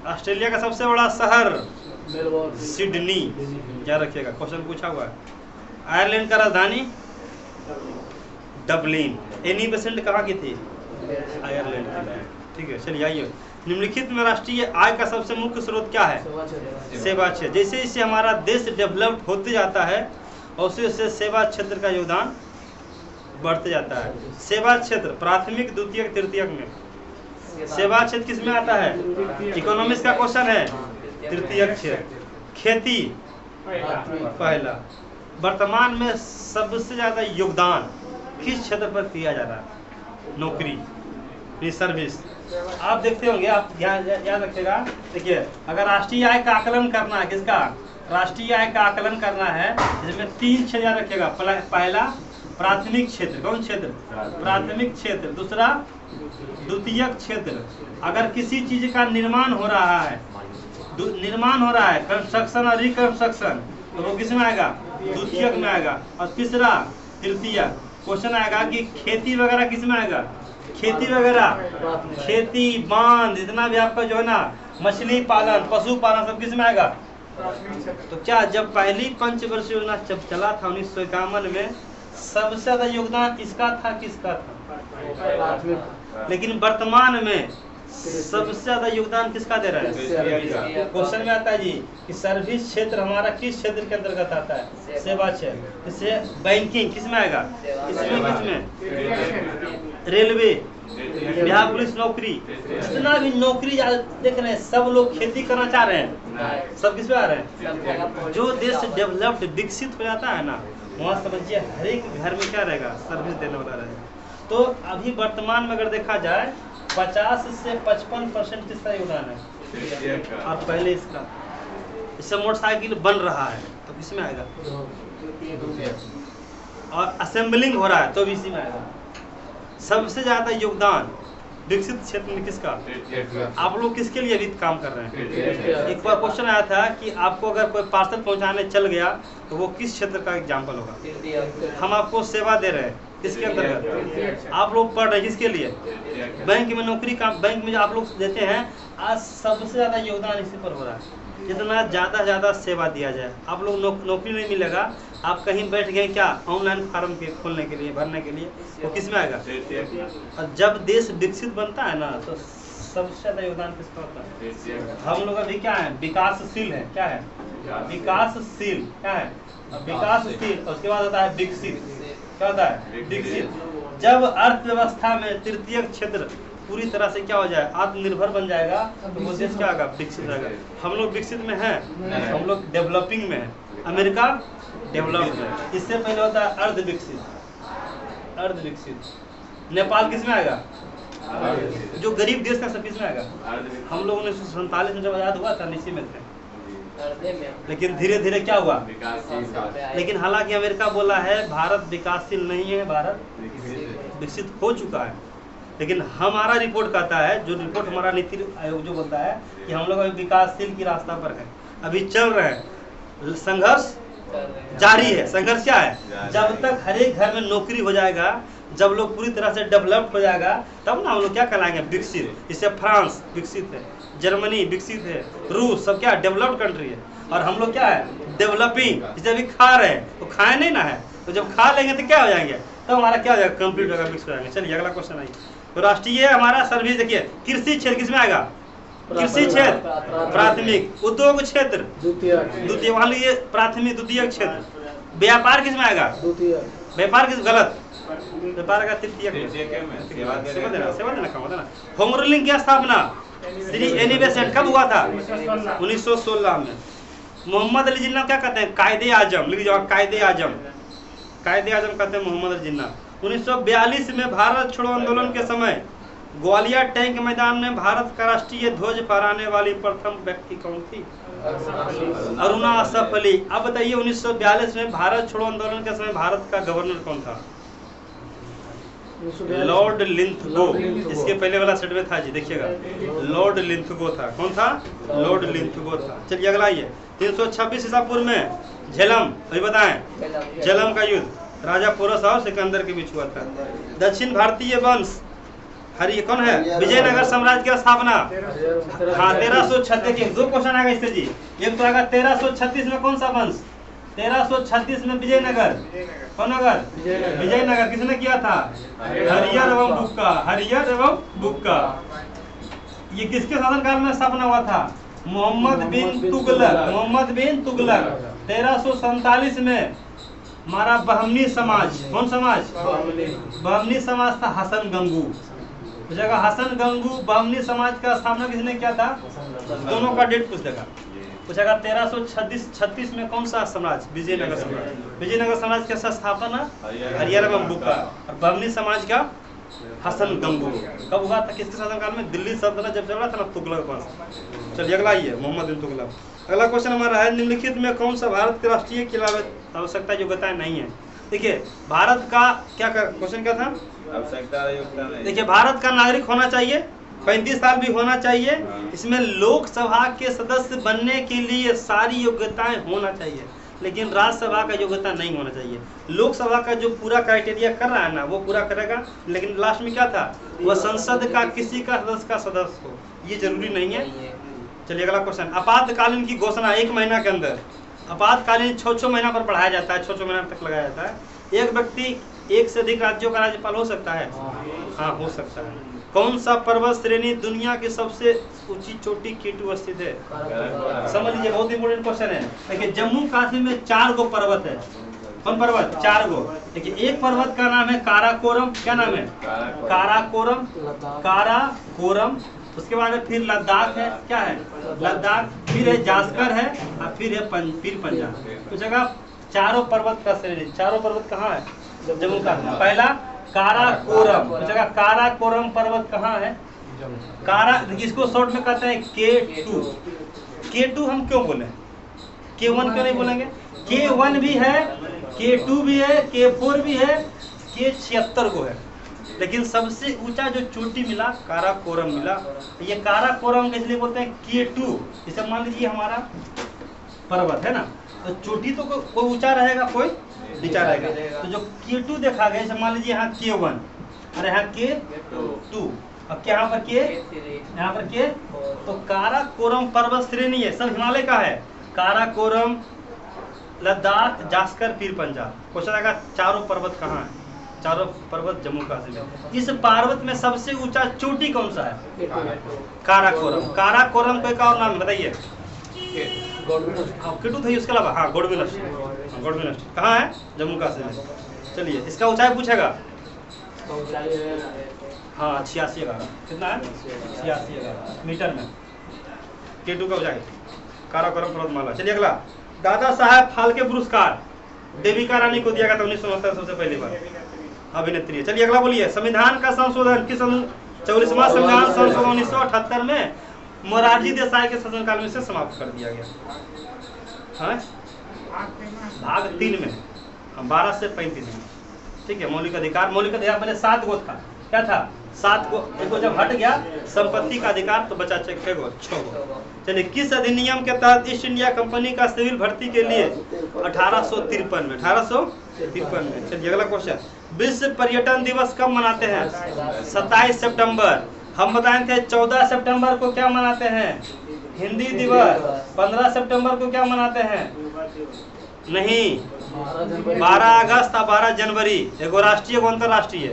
ऑस्ट्रेलिया का सबसे बड़ा शहर सिडनी, याद रखिएगा, क्वेश्चन पूछा हुआ है। आयरलैंड का राजधानी डबलिन। एनी बेसेंट कहाँ की थी? आयरलैंड की। ठीक है, चलिए आइए। निम्नलिखित में राष्ट्रीय आय का सबसे मुख्य स्रोत क्या है? सेवा क्षेत्र। जैसे जैसे हमारा देश डेवलप्ड होते जाता है और उसे उससे सेवा क्षेत्र का योगदान बढ़ते जाता है। सेवा क्षेत्र प्राथमिक, द्वितीयक, तृतीयक में सेवा क्षेत्र किस में आता है? इकोनॉमिक्स का क्वेश्चन है, तृतीयक क्षेत्र। खेती पहला। वर्तमान में सबसे ज्यादा योगदान किस क्षेत्र पर किया जा रहा है? नौकरी, सर्विस। आप देखते होंगे, आप याद रखिएगा। देखिए अगर राष्ट्रीय आय का आकलन करना है, किसका? राष्ट्रीय आय का आकलन करना है, जिसमें 3 क्षेत्र याद रखिएगा। पहला प्राथमिक क्षेत्र, कौन क्षेत्र? प्राथमिक क्षेत्र। दूसरा द्वितीयक क्षेत्र। अगर किसी चीज का निर्माण हो रहा है, कंस्ट्रक्शन और रिकंस्ट्रक्शन, तो वो किस में आएगा? द्वितीयक में आएगा। और तीसरा तृतीयक। क्वेश्चन आएगा कि खेती वगैरह किस में आएगा? खेती वगैरह, खेती, बांध, जितना भी आपका जो है ना, मछली पालन, पशु पालन, सब किस में आएगा? तो क्या जब पहली पंचवर्षीय योजना जब चला था 1951 में, सबसे ज्यादा योगदान इसका था किसका था? लेकिन वर्तमान में सबसे ज्यादा योगदान किसका दे रहा है? क्वेश्चन में आता है जी कि सर्विस क्षेत्र हमारा किस क्षेत्र के अंतर्गत आता है? सेवा क्षेत्र। इससे बैंकिंग किस में आएगा? किसमें? रेलवे, बिहार पुलिस नौकरी, जितना भी नौकरी देख रहे हैं, सब लोग खेती करना चाह रहे हैं, सब किस पे आ रहे हैं? जो देश डेवलप्ड विकसित हो जाता है ना, वहाँ समझिए हर एक घर में क्या रहेगा? सर्विस देने वाला रहेगा। तो अभी वर्तमान में अगर देखा जाए 50 से 55% किसका योगदान है? और पहले इसका, इससे मोटरसाइकिल बन रहा है तो किसमें आएगा? और असेंबलिंग हो रहा है तो भी इसी में आएगा। सबसे ज्यादा योगदान विकसित क्षेत्र में किसका? आप लोग किसके लिए अभी काम कर रहे हैं? एक बार क्वेश्चन आया था कि आपको अगर कोई पार्सल पहुंचाने चल गया तो वो किस क्षेत्र का एग्जाम्पल होगा? हम आपको सेवा दे रहे हैं, किसके अंतर्गत? आप लोग पढ़ रहे हैं किसके लिए? बैंक में नौकरी का, बैंक में जो आप लोग देते हैं, आज सबसे ज्यादा योगदान इसी पर हो रहा है। जितना ज्यादा सेवा दिया जाए, आप लोग नौकरी नहीं मिलेगा, आप कहीं बैठ गए क्या ऑनलाइन फार्म के खोलने के लिए, भरने के लिए, वो किस में आएगा? और जब देश विकसित बनता है ना, तो सबसे ज्यादा योगदान किसका होता है? हम लोग अभी क्या है? विकासशील है। क्या है? विकासशील। क्या है? विकासशील। उसके बाद होता है विकसित। क्या होता है? विकसित। जब अर्थव्यवस्था में तृतीयक क्षेत्र पूरी तरह से क्या हो जाए? आत्मनिर्भर बन जाएगा, तो वो देश क्या होगा? विकसित रहेगा। हम लोग विकसित में हैं, हम लोग डेवलपिंग में हैं। अमेरिका डेवलप्ड है। इससे पहले होता है अर्ध विकसित। अर्ध विकसित। नेपाल किस में आएगा? जो गरीब देश का सब किस में आएगा? हम लोग 1947 में जब आजाद हुआ था इसी में थे, लेकिन धीरे धीरे क्या हुआ? लेकिन हालांकि अमेरिका बोला है भारत विकासशील नहीं है, भारत विकसित हो चुका है। लेकिन हमारा रिपोर्ट कहता है, जो रिपोर्ट हमारा नीति आयोग जो बोलता है कि हम लोग अभी विकासशील की रास्ता पर है, अभी चल रहे हैं, संघर्ष जारी है। संघर्ष क्या है? जब तक हर एक घर में नौकरी हो जाएगा, जब लोग पूरी तरह से डेवलप्ड हो जाएगा तब ना हम लोग क्या कहलाएंगे, विकसित। इससे फ्रांस विकसित है, जर्मनी विकसित है, रूस, सब क्या डेवलप्ड कंट्री है, और हम लोग क्या है, डेवलपिंग। जिसे अभी खा रहे हैं तो खाए नहीं ना है, तो जब खा लेंगे तो क्या हो जाएंगे, तो हमारा क्या हो जाएगा, कंप्लीट होगा, मिक्स हो जाएंगे। चलिए अगला क्वेश्चन आइए। तो राष्ट्रीय हमारा सर्विस देखिए, कृषि क्षेत्र किसमें आएगा, कृषि क्षेत्र प्राथमिक, उद्योग क्षेत्र द्वितीय, वहां लिए प्राथमिक द्वितीय क्षेत्र, व्यापार किसमें आएगा, व्यापार किस, गलत, व्यापार का तृतीय, सेवा देना काम होता है ना। होम रूलिंग की स्थापना श्री एनी बेसेंट कब हुआ था, 1916 में। मोहम्मद अली जिन्ना क्या कहते हैं, कायदे आजम, लिख जाओ कायदे आजम, कायदे आजम कहते हैं मोहम्मद अली जिन्ना। 1942 में भारत छोड़ो आंदोलन के समय ग्वालियर टैंक मैदान में भारत का राष्ट्रीय ध्वज फहराने वाली प्रथम व्यक्ति कौन थी, अरुणा असफ अली। अब बताइए 1942 में भारत छोड़ो आंदोलन के समय भारत का गवर्नर कौन था, लॉर्ड लिंथगो। इसके पहले वाला सेट में था जी, देखिएगा, लॉर्ड लिंथगो था। कौन था, लॉर्ड लिंथगो था। चलिए अगला आइए, 326 ईसा पूर्व में झेलम, अभी बताएं, झेलम का युद्ध राजा पोरस और सिकंदर के बीच हुआ था। दक्षिण भारतीय वंश हरि कौन है, विजयनगर साम्राज्य की स्थापना, हाँ 1336 के 2 क्वेश्चन आएगा इससे जी। एक तो आएगा 1336 में कौन सा वंश, 1336 में विजयनगर, कौन नगर, विजयनगर किसने किया था, हरियर एवं बुक्का, हरियर एवं बुक्का। ये किसके शासनकाल में स्थापना हुआ था, मोहम्मद बिन तुगलक, मोहम्मद बिन तुगलक। 1347 में हमारा बहमनी समाज, कौन समाज, बहमनी समाज था हसन गंगू, जगह हसन गंगू बहमनी समाज का स्थापना किसने किया था, दोनों का डेट पूछ देगा, पूछेगा 1336 में कौन सा साम्राज्य, विजयनगर साम्राज्य। विजयनगर साम्राज्य का स्थापना हरियर एवं बुक्का, और बहमनी समाज का हसन गंगू कब हुआ था, किसके शासनकाल में, दिल्ली सल्तनत जब चल रहा था ना, तुगलक वंश। चलिए अगला आइए, मोहम्मद बिन तुगलक। अगला क्वेश्चन हमारा है, निम्नलिखित में कौन सा भारत के राष्ट्रीय की आवश्यकता योग्यताएं नहीं है। देखिए भारत का क्या क्वेश्चन क्या था, आवश्यकता योग्यता नहीं। देखिए भारत का नागरिक होना चाहिए, 35 साल भी होना चाहिए, इसमें लोकसभा के सदस्य बनने के लिए सारी योग्यताएं होना चाहिए, लेकिन राज्यसभा का योग्यता नहीं होना चाहिए। लोकसभा का जो पूरा क्राइटेरिया कर रहा है ना वो पूरा करेगा, लेकिन लास्ट में क्या था, वह संसद का किसी का सदस्य हो, ये जरूरी नहीं है। चलिए अगला क्वेश्चन, आपातकालीन की घोषणा 1 महीना के अंदर, आपातकालीन 6 महीना पर बढ़ाया जाता है, 6 महीना तक लगाया जाता है। एक व्यक्ति 1 से अधिक राज्यों का राज्यपाल हो सकता है, हाँ हो सकता है। कौन सा पर्वत श्रेणी दुनिया की सबसे ऊंची चोटी केटू स्थित है, समझ लीजिए, बहुत इंपोर्टेंट क्वेश्चन है। देखिए जम्मू कश्मीर में 4 गो पर्वत है, कौन पर्वत, 4 गो। देखिए एक पर्वत का नाम है काराकोरम, क्या नाम है, काराकोरम, काराकोरम। उसके बाद फिर लद्दाख है, क्या है, लद्दाख, फिर है जास्कर है, और फिर है पीर पंजाब। तो जगह चारों पर्वत का श्रेणी, चारों पर्वत कहाँ है, जम्मू कश्मीर। पहला काराकोरम, तो जगह काराकोरम पर्वत कहाँ है, कारा, इसको शॉर्ट में कहते हैं K2। K2 हम क्यों बोले, K1 क्यों नहीं बोलेंगे, K1 भी है, K2 भी है, K4 भी है, K76 को है, लेकिन सबसे ऊंचा जो चोटी मिला काराकोरम मिला। ये काराकोरम के इसलिए बोलते हैं K2। इसे मान लीजिए हमारा पर्वत है ना, तो चोटी तो कोई ऊंचा रहेगा, कोई नीचा रहेगा। तो जो K2 देखा गया, इसे मान लीजिए यहाँ K1 और यहाँ K2, अब क्या यहाँ पर K, यहाँ पर K। तो काराकोरम पर्वत श्रेणी है, सब हिमालय का है, काराकोरम, लद्दाख, जास्कर, पीर पंजाब। क्वेश्चन आएगा चारों पर्वत कहाँ है, चारों पर्वत जम्मू कश्मीर। इस पर्वत में सबसे ऊंचा चोटी कौन सा है, काराकोरम। काराकोरम को एक और नाम बताइए, K2 था उसके अलावा, हाँ गोडविनस्ट, गोडविनस्ट कहाँ है, जम्मू कश्मीर। चलिए इसका ऊंचाई पूछेगा, हाँ 86 कितना है, 86 मीटर में K2 का ऊंचाई, काराकोरम पर्वतमाला। चलिए अगला, दादा साहब फाल्के पुरस्कार देविका रानी को दिया गया था 1969 सबसे पहली बार, अभिनेत्री है। चलिए अगला बोलिए, संविधान का संशोधन किस 44वां संविधान संशोधन 1978 में मोरारजी देसाई के शासनकाल में से समाप्त कर दिया गया, हाँ भाग 3 में 12 से 35 में, ठीक है। मौलिक अधिकार पहले 7 गो था, क्या था, 7 गो, एक गो जब हट गया संपत्ति का अधिकार तो बचा 6 गो। चलिए किस अधिनियम के तहत ईस्ट इंडिया कंपनी का सिविल भर्ती के लिए 1853 में 53 में। चलिए अगला क्वेश्चन, विश्व पर्यटन दिवस कब मनाते हैं? 27 सितंबर। हम बताए थे 14 सितंबर को क्या मनाते हैं? हिंदी दिवस। 15 सितंबर को क्या मनाते हैं? नहीं, 12 अगस्त और 12 जनवरी, एगो राष्ट्रीय एगो अंतर्राष्ट्रीय।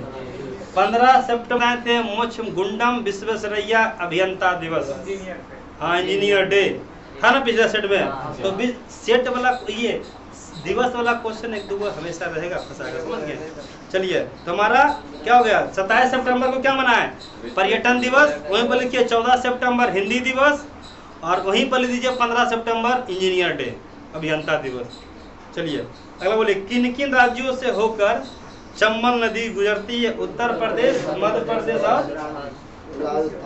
15 सितंबर थे मोक्ष गुंडम विश्वेश्वरैया अभियंता दिवस, हाँ इंजीनियर डे था ना पिछले सेट में। तो सेट वाला ये दिवस वाला क्वेश्चन एक दो हमेशा रहेगा, फंसाएगा, समझ गए। चलिए तो हमारा क्या हो गया? 27 सितंबर को क्या मनाए? पर्यटन दिवस। वहीं पर लिखिए 14 सितंबर हिंदी दिवस, और वहीं पर लिख दीजिए 15 सितंबर इंजीनियर डे, अभियंता दिवस। चलिए अगला बोलिए, किन किन राज्यों से होकर चंबल नदी गुजरती है? उत्तर प्रदेश, मध्य प्रदेश और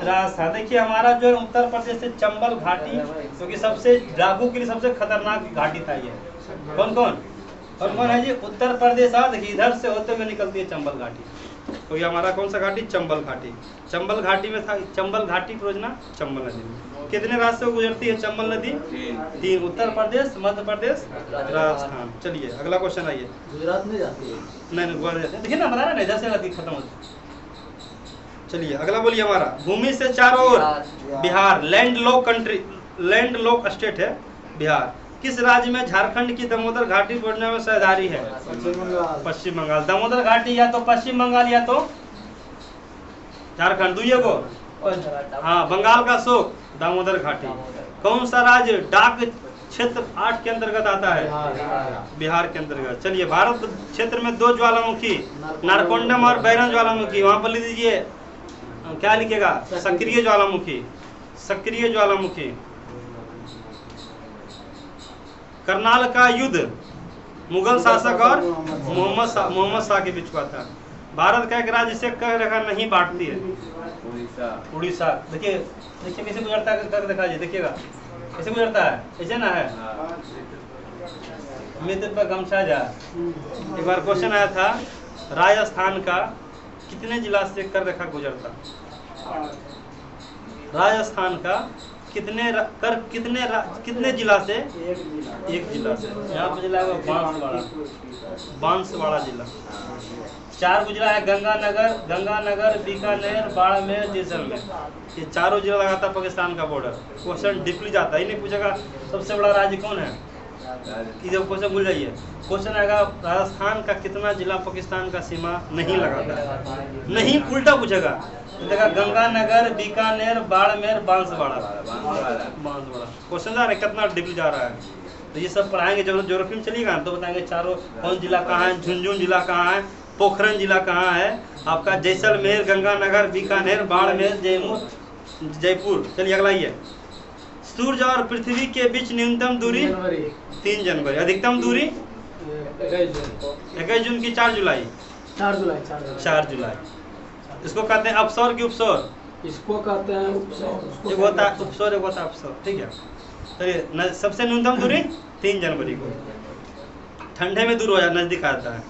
राजस्थान। देखिए हमारा जो है उत्तर प्रदेश से चंबल घाटी, क्योंकि सबसे डाकू के लिए सबसे खतरनाक घाटी था ये। कौन कौन और कौन है जी? उत्तर प्रदेश। देखिए इधर से होते हुए निकलती है चंबल घाटी, तो ये हमारा कौन सा घाटी? चंबल घाटी। चंबल घाटी में था, चंबल घाटी परियोजना चंबल नदी में। कितने राज्य से गुजरती है चंबल नदी? 3, उत्तर प्रदेश, मध्य प्रदेश, राजस्थान। चलिए अगला क्वेश्चन आइए। गुजरात में जाती है? नहीं गुजरात जाती है, देखिए ना बता रहा है, जैसे नदी खत्म होती। चलिए अगला बोलिए, हमारा भूमि से चारों ओर Bihar, land lock country, land lock state है बिहार। किस राज्य में झारखंड की दामोदर घाटी परियोजना में साझेदारी है? पश्चिम बंगाल। दामोदर घाटी या तो पश्चिम बंगाल या तो झारखंड, दुइये को। हाँ, बंगाल का शोक, दामोदर घाटी। कौन सा राज्य डाक क्षेत्र 8 के अंतर्गत आता है? बिहार के अंतर्गत। चलिए भारत क्षेत्र में 2 ज्वालामुखी, नारकोंडम और बैरन ज्वालामुखी, वहां पर लिख दीजिए क्या लिखेगा? सक्रिय ज्वालामुखी, सक्रिय ज्वालामुखी। करनाल का युद्ध मुगल शासक और मोहम्मद शाह के बीच हुआ था। भारत का एक राज्य से कह रेखा नहीं बांटती है? उड़ीसा। देखिए देखिए कैसे गुजरता है, कर दिखाइए, देखिएगा कैसे गुजरता है, ऐसे ना है। मित्र पर गमछा जा। एक बार क्वेश्चन आया था, राजस्थान का कितने जिला से कर रेखा गुजरता? राजस्थान का कितने जिला से? एक जिला से। यहाँ पे जिला है बांसवाड़ा, बांसवाड़ा जिला। 4 गुजरा है, गंगानगर, बीकानेर, बाड़मेर, जैसलमेर। ये चारों जिला लगाता पाकिस्तान का बॉर्डर। क्वेश्चन डीपली जाता है, नहीं पूछेगा सबसे बड़ा राज्य कौन है, इधर क्वेश्चन भूल जाइए। क्वेश्चन आएगा राजस्थान का कितना जिला पाकिस्तान का सीमा नहीं लगाता है, नहीं उल्टा पूछेगा। देखा गंगानगर, बीकानेर, बाड़मेर, बांसवाड़ा। क्वेश्चन जा रहा है कितना डीपली जा रहा है, तो ये सब पढ़ाएंगे। जब ज्योग्राफी में चलिएगा तो बताएंगे चारों कौन जिला कहाँ है, झुंझुनू जिला कहाँ है, पोखरन जिला कहाँ है, आपका जैसलमेर, गंगानगर, बीकानेर, बाड़मेर, जयपुर। चलिए अगला ये, सूर्य और पृथ्वी के बीच न्यूनतम दूरी 3 जनवरी, अधिकतम दूरी 21 जून की 4 जुलाई। 4 जुलाई। इसको कहते हैं अपसौर की उपसौर? इसको कहते हैं उपसौर। एक होता है उपसौर, एक होता है अपसौर, ठीक है। चलिए सबसे न्यूनतम दूरी 3 जनवरी को, ठंडे में दूर हो जाता, नजदीक आता है।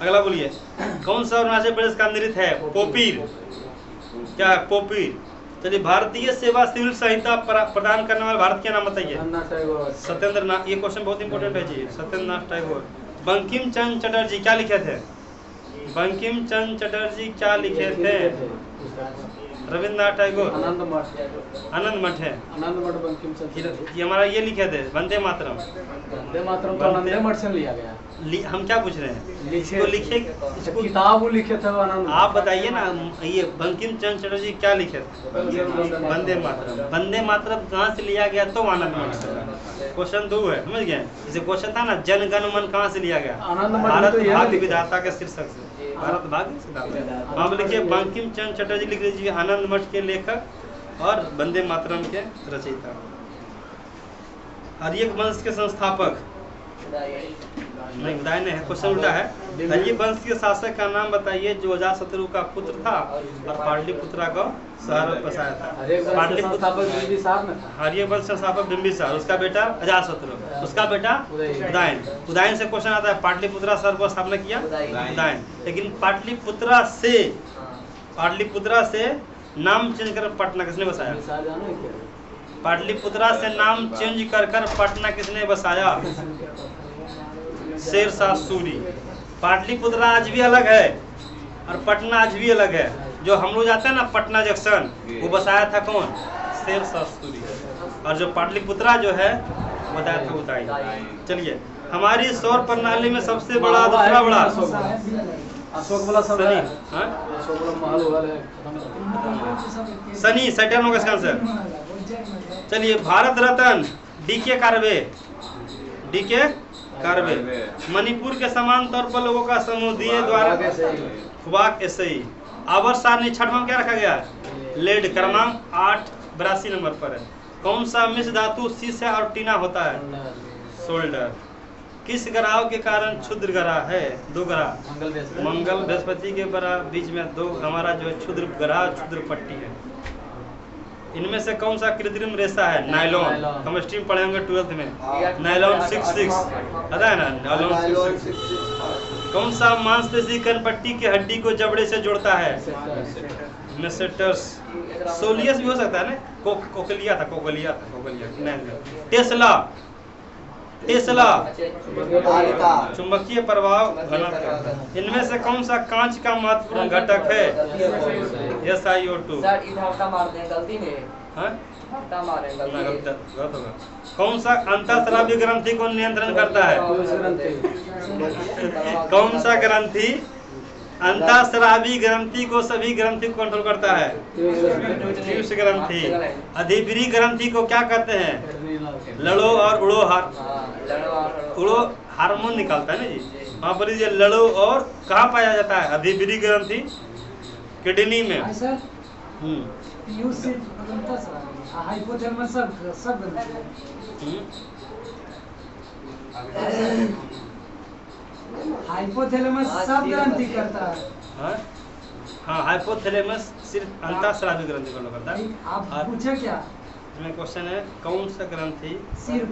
अगला बोलिए, कौन सा अरुणाचल प्रदेश का नृत्य है? पोपीर। क्या है? पोपीर। चलिए भारतीय सेवा सिविल संहिता प्रदान करने वाले भारत के नाम बताइए। सत्येंद्र नाथ। ये क्वेश्चन बहुत इंपॉर्टेंट है जी। सत्येंद्र नाथ टैगोर। बंकिम चंद्र चटर्जी क्या लिखे थे? बंकिम चंद्र चटर्जी क्या लिखे थे? रविन्द्रनाथ टैगोर। आनंद मठ है। आनंद मठ बंकिम चंद्र। ये हमारा ये लिखे थे वंदे मातरम। वंदे मातरम तो आनंद मठ से लिया गया। हम क्या पूछ रहे हैं? लिखे इसको किताब वो लिखे थे आनंद। आप बताइए ना, ये बंकिम चंद्र चटर्जी क्या लिखे थे? वंदे मातरम। वंदे मातरम कहाँ से लिया गया? तो आनंद मठ से। क्वेश्चन 2 है, समझ गए। जैसे क्वेश्चन था ना, जन गण मन कहाँ से लिया गया? भारत भाग्य विधाता के शीर्षक से, भारत भाग्य। वहाँ पर लिखिए बंकिम चंद्र चटर्जी लिख लीजिए, आनंद मठ के लेखक और वंदे मातरम के रचयिता। आर्य वंश के संस्थापक? नहीं, उदय नहीं है, क्वेश्चन उल्टा है। आर्य वंश के शासक का नाम बताइए जो अजातशत्रु का पुत्र था और पाटलिपुत्रा को शहर बसाया था। आर्य वंश संस्थापक बिंबिसार, उसका बेटा अजातशत्रु, उसका बेटा उदयन। उदयन से क्वेश्चन आता है पाटलिपुत्रा शहर को स्थापना किया उदयन। लेकिन पाटलिपुत्रा से नाम चेंज कर पटना किसने बसाया? पाटलिपुत्रा से नाम चेंज कर पटना किसने बसाया? शेरशाह सूरी। पाटलिपुत्र आज भी अलग है और पटना आज भी अलग है। जो हम लोग जाते हैं ना पटना जंक्शन, वो बसाया था कौन? शेरशाह सूरी। और जो पाटलिपुत्रा जो है बताया था उदाई। चलिए, हमारी सौर प्रणाली में सबसे बड़ा दूसरा बड़ा अशोक वाला सब है। हाँ? अशोक वाला महल होगा है। शनि, सैटर्न होगा इसका आंसर। चलिए, भारत रत्न डीके कार्वे। डीके कार्वे। मणिपुर के समान तौर पर लोगों का समुदाय द्वारा खुबाक एसई। आवर्त सारणी छठवां क्या रखा गया है? लेड। क्रमांक 8 82 नंबर पर है। कौन सा मिश्र धातु शीशा और टीना होता है? शोल्डर। किस ग्रह के कारण क्षुद्र ग्रह है? दो ग्रह, मंगल बृहस्पति के बीच में दो हमारा जो है क्षुद्र ग्रह, क्षुद्र पट्टी है। इनमें से कौन सा कृत्रिम रेशा है? नायलॉन। हम स्ट्रीम पढ़ेंगे 12th में। नायलॉन 66 पता है ना? नायलॉन 66। कौन सा मांसपेशी कनपट्टी की हड्डी को जबड़े से जोड़ता है? मेसेटर्स। सोलियस भी हो सकता है ना? कोकलिया था। टेस्ला। चुंबकीय प्रभाव घनत्व। इनमें से कौन सा कांच का महत्वपूर्ण घटक है? SiO2। गलत होगा। कौन सा अंतःस्रावी ग्रंथि को नियंत्रण करता है? कौन सा ग्रंथि अंतःस्रावी ग्रंथि को सभी ग्रंथि को कंट्रोल करता है? पीयूष ग्रंथि। अधिवृरी ग्रंथि को क्या कहते हैं? लड़ो और उड़ो उड़ो हार्मोन निकालता है ना जी। वहाँ पर ये लड़ो और कहाँ पाया जाता है? अधिवृरी ग्रंथि किडनी में। हाइपोथैलेमस सब ग्रंथि करता है। हाँ, हाइपोथैलेमस सिर्फ अंतःस्रावी ग्रंथि को करता है। आप पूछे क्या? इसमें क्वेश्चन है कौन सा ग्रंथि सिर्फ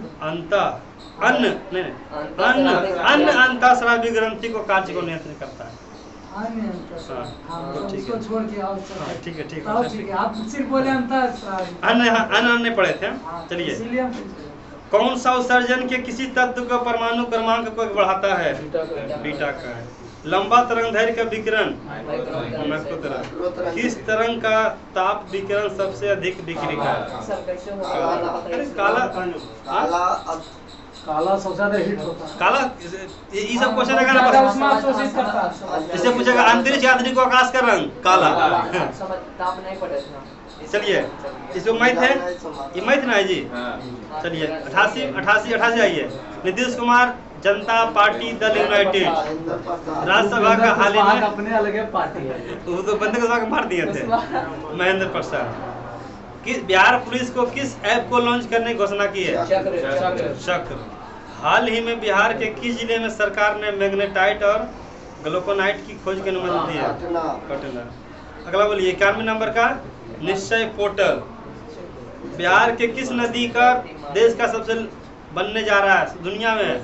अन्न अंतःस्रावी ग्रंथि को कार्य को नियंत्रित करता है? तो उसको छोड़ के और ठीक है, ठीक है। आप सिर्फ बोले अंतःस्रावी। अन्न पढ़े थे। चलिए, कौन सा उत्सर्जन के किसी तत्व का परमाणु क्रमांक को बढ़ाता है? बीटा का है। लंबा तरंगदैर्घ्य का विकिरण किस तरंग का ताप विकिरण सबसे अधिक बिक्री का है? काला सबसे ज्यादा हिट होता है। काला ये सब क्वेश्चन है। इससे पूछेगा अंतरिक्ष यात्री को आकाश का रंग काला। चलिए, इसको मैथ है, ये मैथ ना है जी। चलिए, 88 आइए। नीतीश कुमार जनता पार्टी दल यूनाइटेड राज्यसभा का हाल ही में अपने अलग पार्टी है। वो तो बंद के मार दिए थे महेंद्र प्रसाद। किस बिहार पुलिस को किस ऐप को लॉन्च करने की घोषणा की है? चक्र। हाल ही में बिहार के किस जिले में सरकार ने मैग्नेटाइट और ग्लूकोनाइट की खोज की अनुमति दी है? पटना। अगला बोलिए, 91 नंबर का निश्चय पोर्टल। बिहार के किस नदी का देश का सबसे बनने जा रहा है दुनिया में?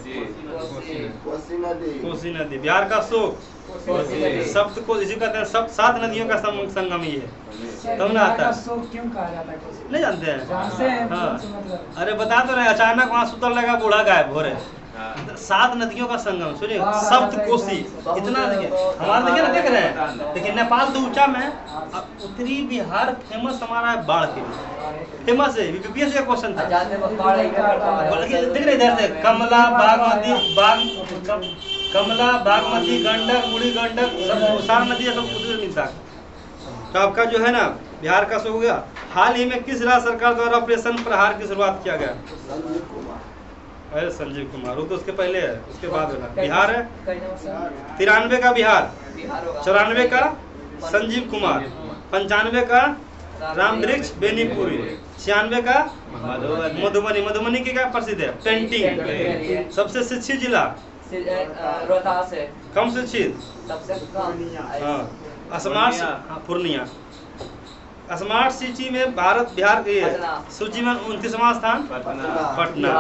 कोसी नदी। बिहार का शोक शब्द को इसी कहते हैं, सब 7 नदियों का संगम ही है। तब ना आता है। क्यों कहा जाता है? नहीं जानते हैं? जानते हैं। हाँ, अरे बता तो रहे, अचानक वहाँ सुतल लगा बूढ़ा गायब हो रहे। 7 नदियों का संगम, सुनिए, सप्त कोसी। इतना देखिए, हमारा देखिए ना, देख रहे हैं। देखिए, नेपाल तो ऊंचा में है। उत्तरी बिहार फेमस हमारा है बाढ़ के लिए, फेमस है। बीपीएससी का क्वेश्चन था। देख रहे इधर से कमला बागमती गंडक बूढ़ी गंडक सब सारा नदी सब उधर मिलता है। तो आपका जो है ना बिहार का हो गया। हाल ही में किस राज्य सरकार द्वारा ऑपरेशन प्रहार की शुरुआत किया गया? अरे संजीव कुमार, वो तो उसके पहले है, उसके बाद होगा। बिहार है 93 का बिहार, 94 का संजीव कुमार, 95 का रामवृक्ष बेनीपुरी, 96 का मधुबनी। मधुबनी के क्या प्रसिद्ध है? पेंटिंग। सबसे शिक्षित जिला रोहतास है। कम शिक्षित? सबसे कम स्मार्ट पूर्णिया। स्मार्ट सिटी में भारत बिहार के सूची में 29वां स्थान पटना।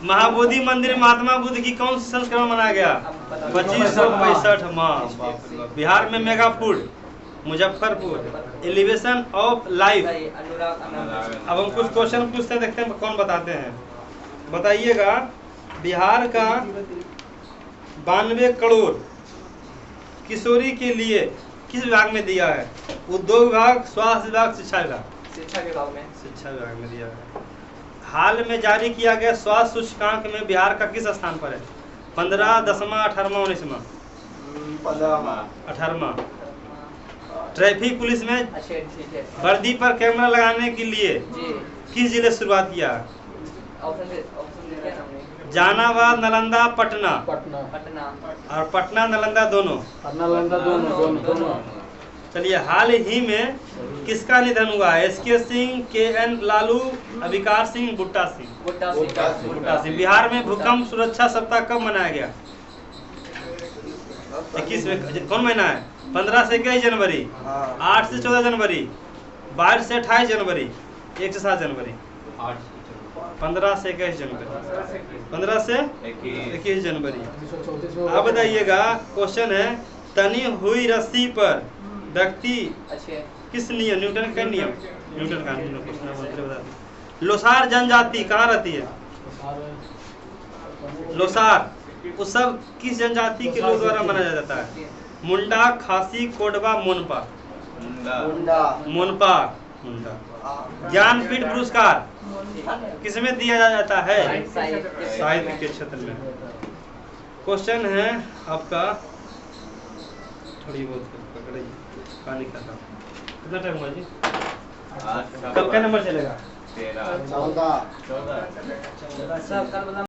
महाबोधि मंदिर महात्मा बुद्ध की कौन सी संस्करण मनाया गया? 2565। बिहार में mega food Muzaffarpur. Elevation of life. अब हम कुछ क्वेश्चन पूछते हैं, देखते हैं कौन बताते हैं। बताइएगा, बिहार का 92 करोड़ किशोरी के लिए किस विभाग में दिया है? उद्योग विभाग, स्वास्थ्य विभाग, शिक्षा विभाग? शिक्षा विभाग में। शिक्षा विभाग में दिया है। हाल में जारी किया गया स्वास्थ्य सूचकांक में बिहार का किस स्थान पर है? 15, 10वां, 18वां, 19वां? 18वां। ट्रैफिक पुलिस में अच्छा ठीक है वर्दी पर कैमरा लगाने के लिए जी। किस जिले से शुरुआत किया? ऑप्शन दे हमने। जहानाबाद, नालंदा, पटना? पटना पटना। और पटना नालंदा दोनों? नालंदा दोनों। चलिए, हाल ही में किसका निधन हुआ है? SK Singh, KN Lalu, अविकार Singh, बुट्टा Singh? बुट्टा सिंह। बुट्टा सिंह। बिहार में भूकंप सुरक्षा सप्ताह कब मनाया गया? 21 में। कौन महीना है? 15 से 21 जनवरी, 8 से 14 जनवरी, 22 से 28 जनवरी, 1 से 7 जनवरी? 15 से 21 जनवरी। 15 से 21 जनवरी। अब बताइएगा, क्वेश्चन है, तनी हुई रस्सी पर व्यक्ति अच्छे किस नियम, न्यूटन का नियम, न्यूटन का नियम, लोसार जनजाति कहाँ रहती है? लोसार उत्सव किस जनजाति के लोग द्वारा मनाया जाता है? मुंडा, खासी, कोडवा, मोनपा? मोनपा। मुंडा। ज्ञानपीठ पुरस्कार किसमें दिया जाता है? साहित्य के क्षेत्र में। क्वेश्चन है आपका, थोड़ी बहुत पकड़िए, पानी खाता। कितना टाइम हुआ जी? कब का नंबर चलेगा? 13, 14। सब कल